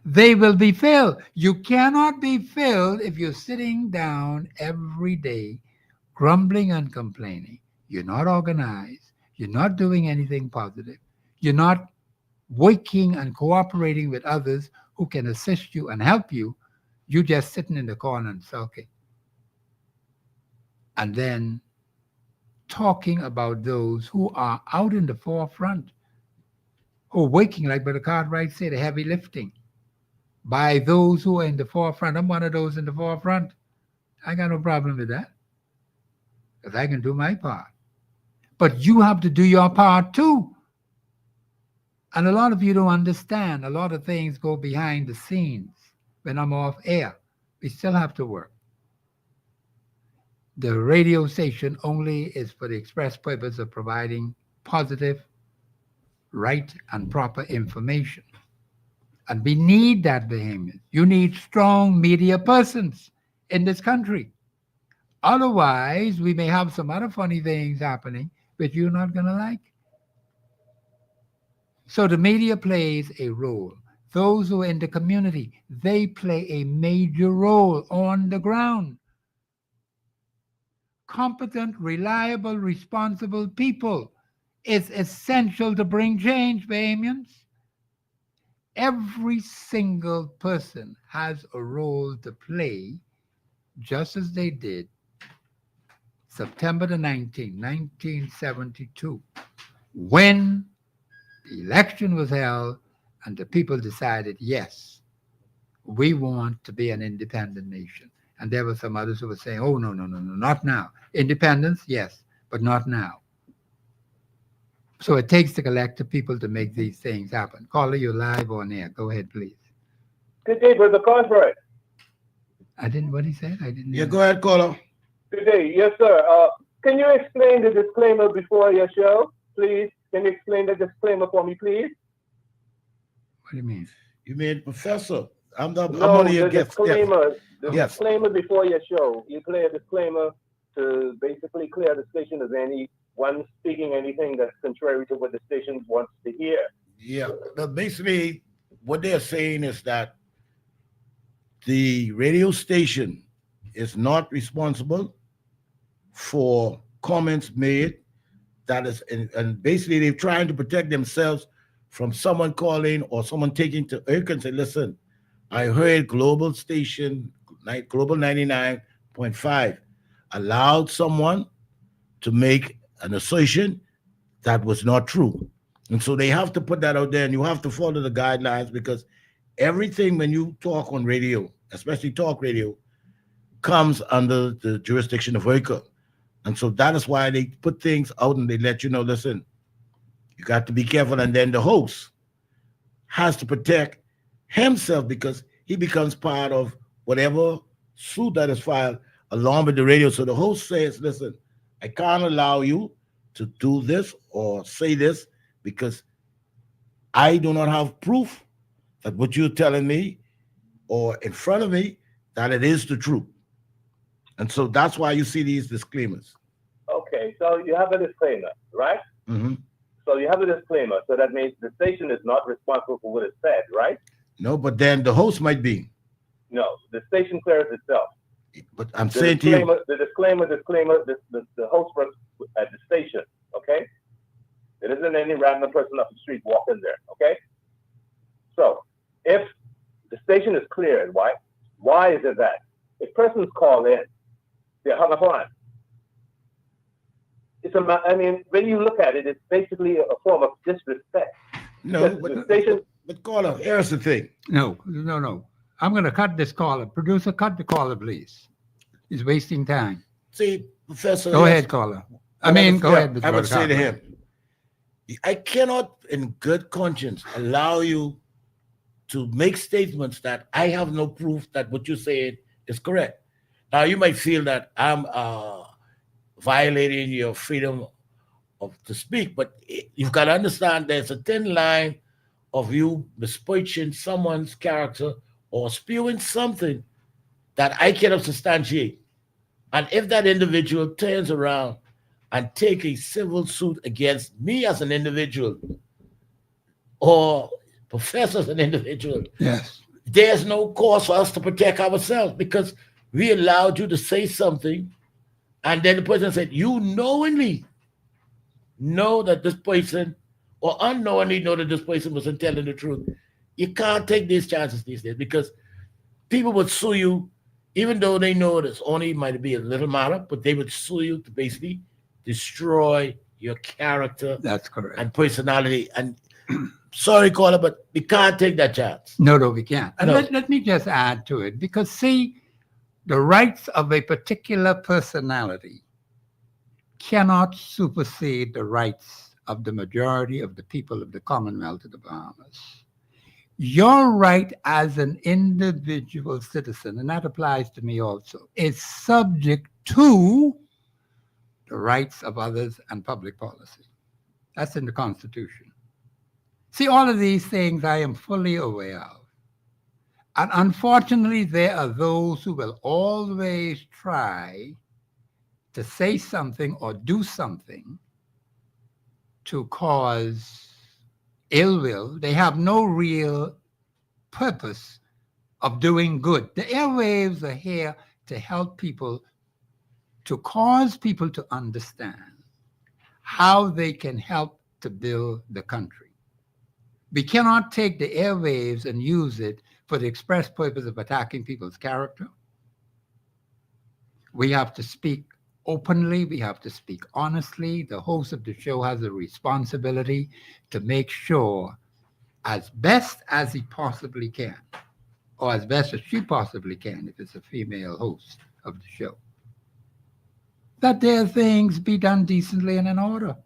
They will be filled. You cannot be filled if you're sitting down every day grumbling and complaining. You're not organized. You're not doing anything positive. You're not working and cooperating with others who can assist you and help you. You're just sitting in the corner and sulking. And then talking about those who are out in the forefront, who are working, like Brother Cartwright said, the heavy lifting by those who are in the forefront. I'm one of those in the forefront. I got no problem with that because I can do my part. But you have to do your part too. And a lot of you don't understand. A lot of things go behind the scenes when I'm off air. We still have to work. The radio station only is for the express purpose of providing positive, right, and proper information. And we need that, Bahamians. You need strong media persons in this country. Otherwise, we may have some other funny things happening which you're not going to like. So the media plays a role. Those who are in the community, they play a major role on the ground. Competent, reliable, responsible people is essential to bring change, Bahamians. Every single person has a role to play, just as they did September the 19th, 1972, when the election was held and the people decided, yes, we want to be an independent nation. And there were some others who were saying, oh, no, not now. Independence, yes, but not now. So it takes the collective people to make these things happen. Caller, you're live on air. Go ahead, please. Good day, Brother Cartwright. I didn't, what he said? I didn't. Yeah, go ahead, caller. Good day. Yes, sir. Can you explain the disclaimer before your show? please? Can you explain the disclaimer for me, please? What do you mean? You mean Professor? I'm No, only a the guest. Yes. disclaimer. The Yes. disclaimer before your show. You play a disclaimer to basically clear the station of anyone speaking anything that's contrary to what the station wants to hear. Yeah. But basically, what they're saying is that the radio station is not responsible for comments made. That is, and basically they're trying to protect themselves from someone calling or someone taking to Eric and say, listen, I heard Global Station, Global 99.5 allowed someone to make an assertion that was not true. And so they have to put that out there, and you have to follow the guidelines, because everything when you talk on radio, especially talk radio, comes under the jurisdiction of ERCA. And so that is why they put things out and they let you know, listen, you got to be careful. And then the host has to protect himself, because he becomes part of whatever suit that is filed along with the radio. So the host says, listen, I can't allow you to do this or say this because I do not have proof that what you're telling me or in front of me, that it is the truth. And so that's why you see these disclaimers. Okay, so you have a disclaimer, right? Mm-hmm. So you have a disclaimer. So that means the station is not responsible for what is said, right? No, but then the host might be. No, the station clears itself. But I'm The saying to you, the disclaimer, the host works at the station, okay? There isn't any random person off the street walking there, okay? So if the station is cleared, why is it that if persons call in, they're hung up on? I mean, when you look at it, it's basically a form of disrespect. no, The station, but caller, here's the thing. No. I'm going to cut this caller. Producer, cut the caller, please. He's wasting time. See, Professor. Go yes, ahead, caller. Go ahead. Mr. I would say to Carter. him, I cannot, in good conscience, allow you to make statements that I have no proof that what you're saying is correct. Now, you might feel that I'm violating your freedom to speak, but you've got to understand there's a thin line of you besmirching someone's character or spewing something that I cannot substantiate. And if that individual turns around and take a civil suit against me as an individual or Professor as an individual, Yes. there's no cause for us to protect ourselves, because we allowed you to say something, and then the person said, you knowingly know that this person, or unknowingly know that this person wasn't telling the truth. You can't take these chances these days, because people would sue you, even though they know this only might be a little matter, but they would sue you to basically destroy your character That's correct. and personality. And sorry, caller, but we can't take that chance. No, we can't. And No. let me just add to it, because see, the rights of a particular personality cannot supersede the rights of the majority of the people of the Commonwealth of the Bahamas. Your right as an individual citizen, and that applies to me also, is subject to the rights of others and public policy. That's in the Constitution. See, all of these things I am fully aware of. And unfortunately, there are those who will always try to say something or do something to cause ill will. They have no real purpose of doing good. The airwaves are here to help people, to cause people to understand how they can help to build the country. We cannot take the airwaves and use it for the express purpose of attacking people's character. We have to speak openly. We have to speak honestly. The host of the show has a responsibility to make sure, as best as he possibly can, or as best as she possibly can, if it's a female host of the show, that their things be done decently and in order.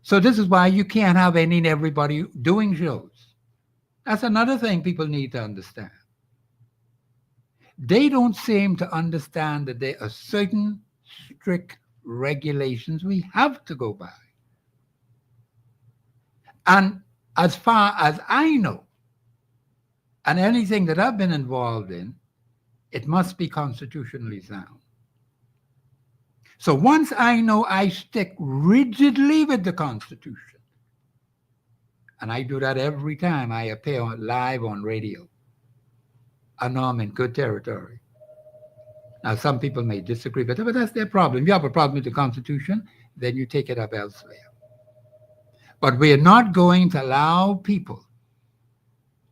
So this is why you can't have any and everybody doing shows. That's another thing people need to understand. They don't seem to understand that there are certain strict regulations we have to go by. And as far as I know, and anything that I've been involved in, it must be constitutionally sound. So once I know I stick rigidly with the Constitution, and I do that every time I appear live on radio, I know I'm in good territory. Now, some people may disagree, but that's their problem. You have a problem with the Constitution, then you take it up elsewhere. But we are not going to allow people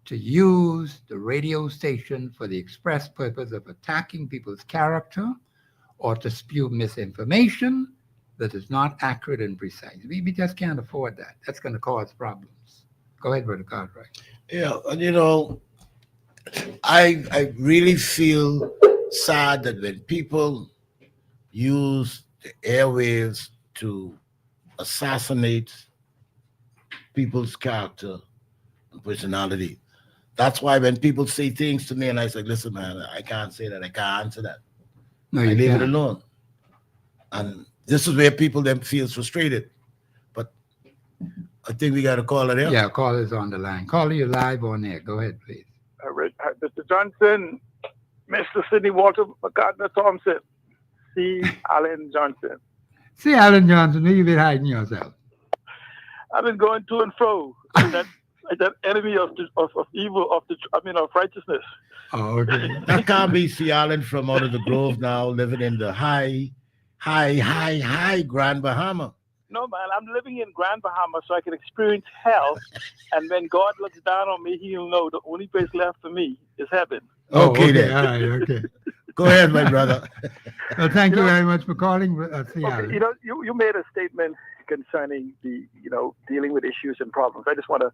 to use the radio station for the express purpose of attacking people's character or to spew misinformation that is not accurate and precise. We just can't afford that. That's going to cause problems. Go ahead, Brother Cartwright. Yeah, and I really feel sad that when people use the airwaves to assassinate people's character and personality. That's why when people say things to me and I say, listen, man, I can't say that, I can't answer that. No, I you leave can't. it alone. And this is where people then feel frustrated. But I think we got to call it out. Yeah, caller's on the line. Caller, you're live on air. Go ahead, please. Mr. Johnson, Mr. Sidney Walter McCartney Thompson, C. Allen Johnson. See, Alan Johnson, where you been hiding yourself? I've been going to and fro. that enemy of evil, of righteousness. Oh, okay. That can't be C. Allen from out of the Grove now, living in the high Grand Bahama. No, man, I'm living in Grand Bahama so I can experience hell. And when God looks down on me, he'll know the only place left for me is heaven. Okay, then. All right, okay. Go ahead, my brother. Well, thank you very much for calling, C. Allen. Okay, you made a statement concerning the, dealing with issues and problems. I just want to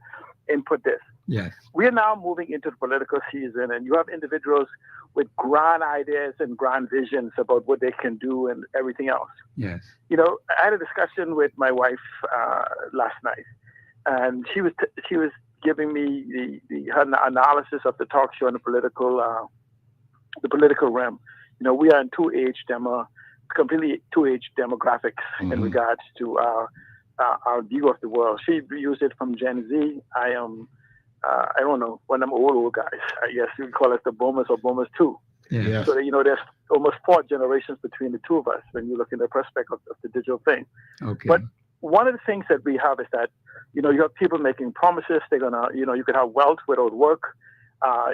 input this. Yes. We are now moving into the political season, and you have individuals with grand ideas and grand visions about what they can do and everything else. Yes. I had a discussion with my wife last night, and she was giving me her analysis of the talk show and the political realm. We are in completely two-age demographics in regards to our view of the world. She used it from Gen Z. I am, I don't know, one of them old guys. I guess you call it the boomers or boomers too. Yeah. So, there's almost 4 generations between the two of us when you look in the perspective of the digital thing. Okay. But one of the things that we have is that, you have people making promises. They're going to, you could have wealth without work.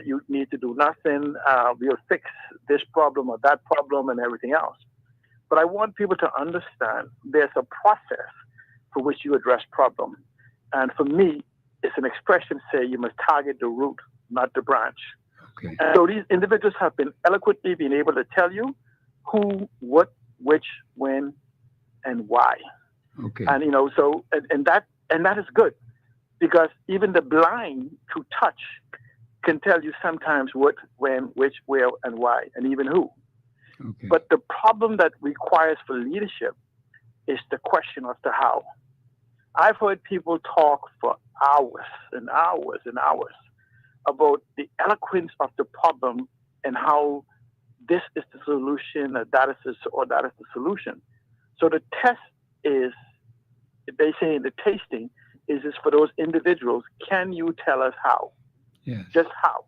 You need to do nothing. We'll fix this problem or that problem and everything else. But I want people to understand there's a process for which you address problem. And for me, it's an expression say you must target the root, not the branch. Okay. And so these individuals have been eloquently being able to tell you who, what, which, when, and why. Okay. And and that is good, because even the blind to touch can tell you sometimes what, when, which, where, and why, and even who. Okay. But the problem that requires for leadership is the question of the how. I've heard people talk for hours and hours and hours about the eloquence of the problem and how this is the solution, or that is the solution. So the test is, they say in the tasting, is for those individuals, can you tell us how? Yes. Just how?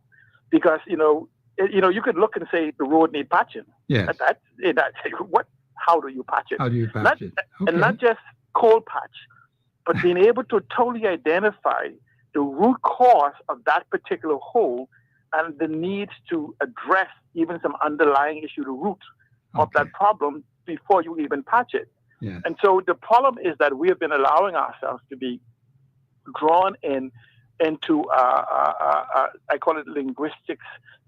Because, you could look and say the road need patching. Yes. What? How do you patch it? How do you patch it? Okay. And not just cold patch, but being able to totally identify the root cause of that particular hole and the needs to address even some underlying issue, the root of that problem before you even patch it. Yes. And so the problem is that we have been allowing ourselves to be drawn into I call it linguistic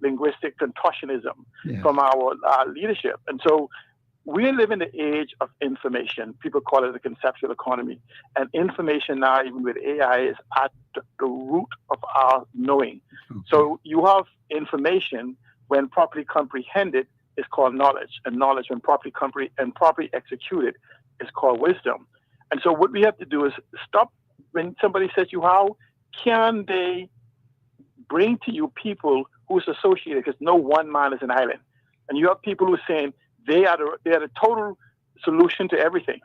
contortionism from our leadership. And so we live in the age of information. People call it the conceptual economy. And information now, even with AI, is at the root of our knowing. Okay. So you have information, when properly comprehended, is called knowledge. And knowledge, when properly executed, is called wisdom. And so what we have to do is stop. When somebody says you, how can they bring to you people who's associated, because no one man is an island. And you have people who are saying they are the total solution to everything.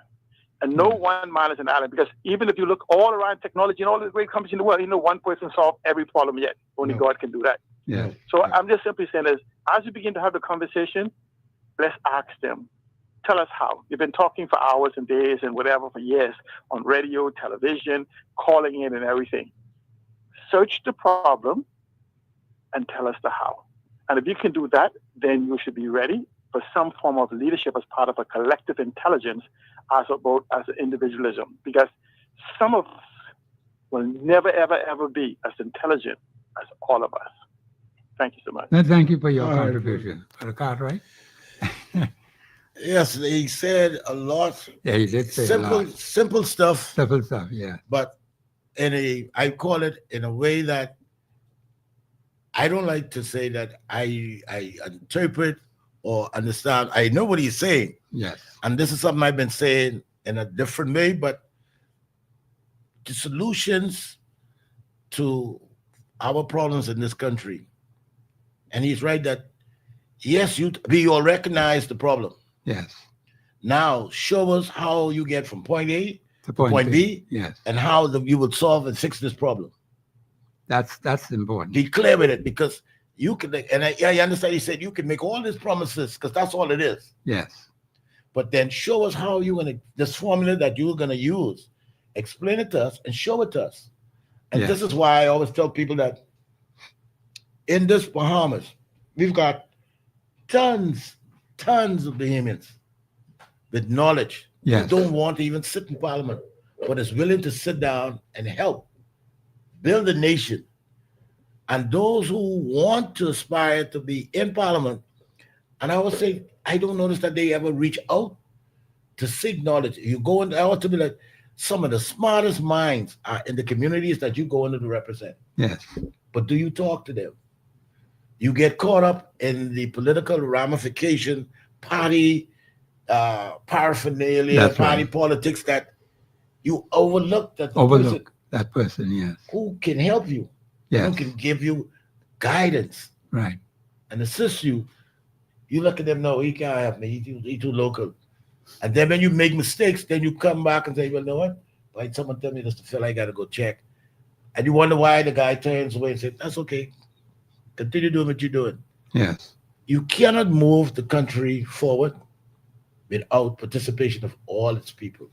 And no one man is an island, because even if you look all around technology and all the great companies in the world, one person solved every problem yet. Only God can do that. Yeah. So I'm just simply saying is, as we begin to have the conversation, let's ask them, tell us how. You've been talking for hours and days and whatever for years on radio, television, calling in and everything. Search the problem and tell us the how. And if you can do that, then you should be ready for some form of leadership as part of a collective intelligence as individualism. Because some of us will never, ever, ever be as intelligent as all of us. Thank you so much. Well, thank you for your All right, contribution. Brother Cartwright? Yes, he said a lot. Yeah, he did say a lot. Simple stuff, Simple stuff, yeah. but I call it in a way that I don't like to say that I interpret or understand. I know what he's saying. Yes. And this is something I've been saying in a different way, but the solutions to our problems in this country, and he's right that, yes, we all recognize the problem. Yes. Now, show us how you get from point A To to point B, yes. and how you would solve and fix this problem. That's important. Be clear with it, because you can, and I understand he said you can make all these promises, because that's all it is. Yes. But then show us how you're going to, this formula that you're going to use, explain it to us and show it to us. And Yes. this is why I always tell people that in this Bahamas, we've got tons of Bahamians with knowledge Yes. who don't want to even sit in parliament, but is willing to sit down and help build a nation. And those who want to aspire to be in parliament, and I always say, I don't notice that they ever reach out to seek knowledge. You go in, I want to be like, some of the smartest minds are in the communities that you go in to represent. Yes. But do you talk to them? You get caught up in the political ramification, party paraphernalia, That's party right. politics, that you overlook that the Overlook person that person, yes. who can help you, Yes. who can give you guidance Right. and assist you. You look at them, no, he can't help me. He too local. And then when you make mistakes, then you come back and say, well, you know what? Why someone tell me this to feel I got to go check. And you wonder why the guy turns away and says, that's okay. Continue doing what you're doing. Yes. You cannot move the country forward without participation of all its people.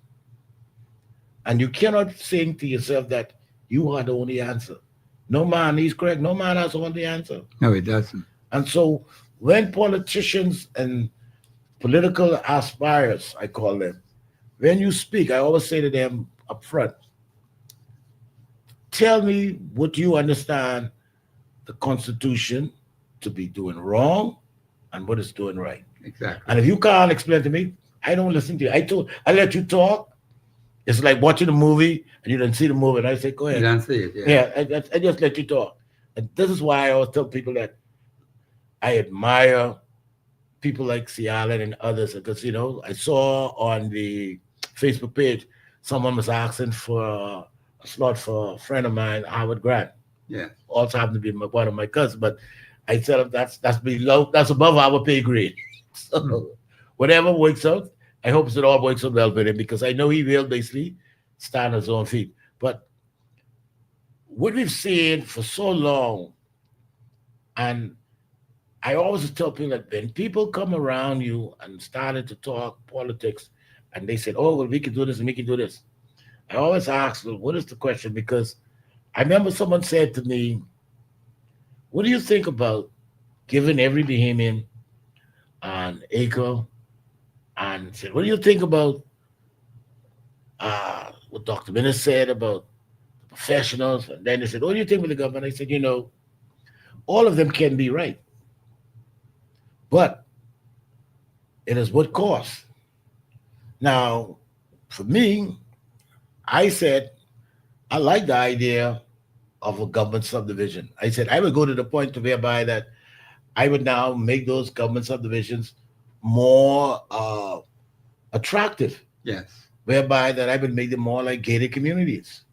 And you cannot think to yourself that you are the only answer. No man, he's correct. No man has the only answer. No, it doesn't. And so when politicians and political aspirers, I call them, when you speak, I always say to them up front, tell me what you understand the Constitution to be doing wrong and what it's doing right. Exactly. And if you can't explain to me, I don't listen to you. I let you talk. It's like watching a movie and you didn't see the movie, and I say, go You ahead. don't see it, yeah. Yeah, I just let you talk. And this is why I always tell people that I admire people like Cialan and others, because, I saw on the Facebook page, someone was asking for a slot for a friend of mine, Howard Grant. Yeah. Also happened to be one of my cousins, but I tell him that's below, that's above our pay grade. So whatever works out, I hope it all works out well with him, because I know he will basically stand on his own feet. But what we've seen for so long, and I always tell people that when people come around you and started to talk politics, and they said, oh, well, we can do this and we can do this, I always ask, well, what is the question? Because I remember someone said to me, what do you think about giving every Bahamian an acre? And said, what do you think about what Dr. Minnis said about the professionals? And then they said, what do you think about the government? I said, all of them can be right. But it is what cost. Now, for me, I said, I like the idea of a government subdivision. I said, I would go to the point whereby that I would now make those government subdivisions more attractive. Yes. Whereby that I would make them more like gated communities.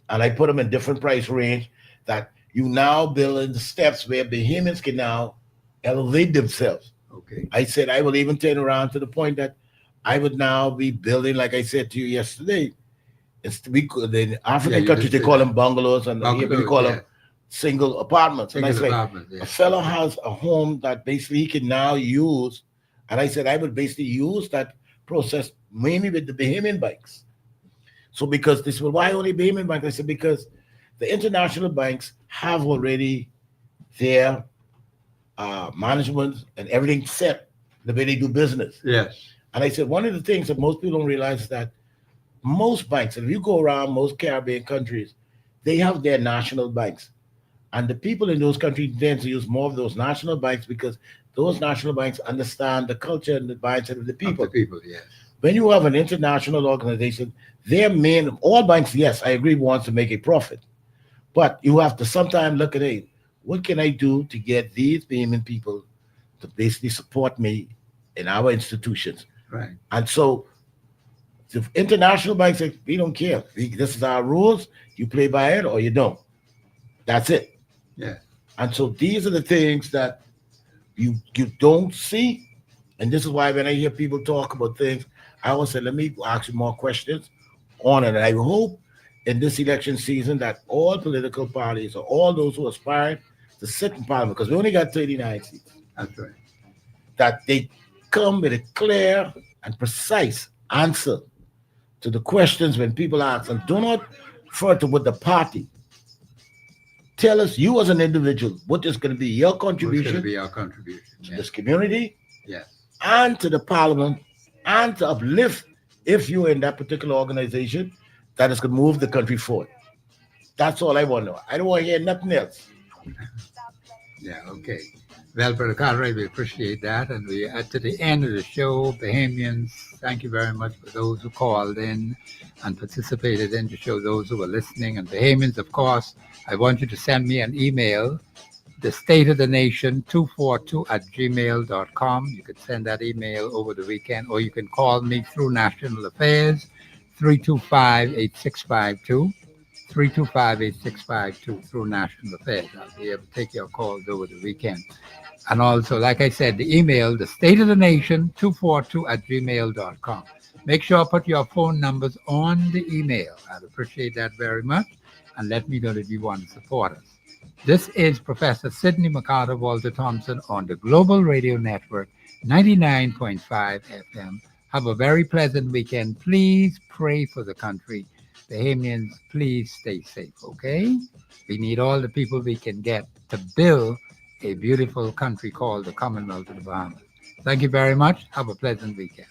And I put them in different price range that you now build in the steps where Bahamians can now elevate themselves. Okay. I said I will even turn around to the point that I would now be building, like I said to you yesterday. The African countries, they call them bungalows, and here we call them single apartments. And I say, a fellow has a home that basically he can now use. And I said, I would basically use that process mainly with the Bahamian banks. So because this was why only Bahamian banks? I said, because the international banks have already their management and everything set the way they do business. Yes. And I said, one of the things that most people don't realize is that most banks, if you go around most Caribbean countries, they have their national banks. And the people in those countries tend to use more of those national banks because those national banks understand the culture and the mindset of the people. Yes. When you have an international organization, all banks, yes, I agree, wants to make a profit. But you have to sometimes look at it. What can I do to get these payment people to basically support me in our institutions? Right. And so the international banks say, we don't care. This is our rules. You play by it or you don't. That's it. Yeah. And so these are the things that you don't see. And this is why when I hear people talk about things, I always say, let me ask you more questions on it. And I hope in this election season that all political parties or all those who aspire to sit in parliament, because we only got 39 seats. That's right. That they come with a clear and precise answer to the questions when people ask, and do not refer to what the party. Tell us, you as an individual, what is going to be your contribution to this community, yes, and to the parliament, and to uplift, if you're in that particular organization, that is going to move the country forward. That's all I want to know. I don't want to hear nothing else. Yeah, okay. Well, Brother Cartwright, we appreciate that. And we are to the end of the show. Bahamians, thank you very much for those who called in and participated in the show, those who were listening. And Bahamians, of course, I want you to send me an email, thestateofthenation242@gmail.com. You can send that email over the weekend, or you can call me through National Affairs, 325-8652. 325-8652 through National Affairs. I'll be able to take your calls over the weekend. And also, like I said, the email, thestateofthenation242@gmail.com. Make sure I put your phone numbers on the email. I'd appreciate that very much. And let me know that you want to support us. This is Professor Sidney MacArthur Walter Thompson on the Global Radio Network, 99.5 FM. Have a very pleasant weekend. Please pray for the country. Bahamians, please stay safe, okay? We need all the people we can get to build a beautiful country called the Commonwealth of the Bahamas. Thank you very much. Have a pleasant weekend.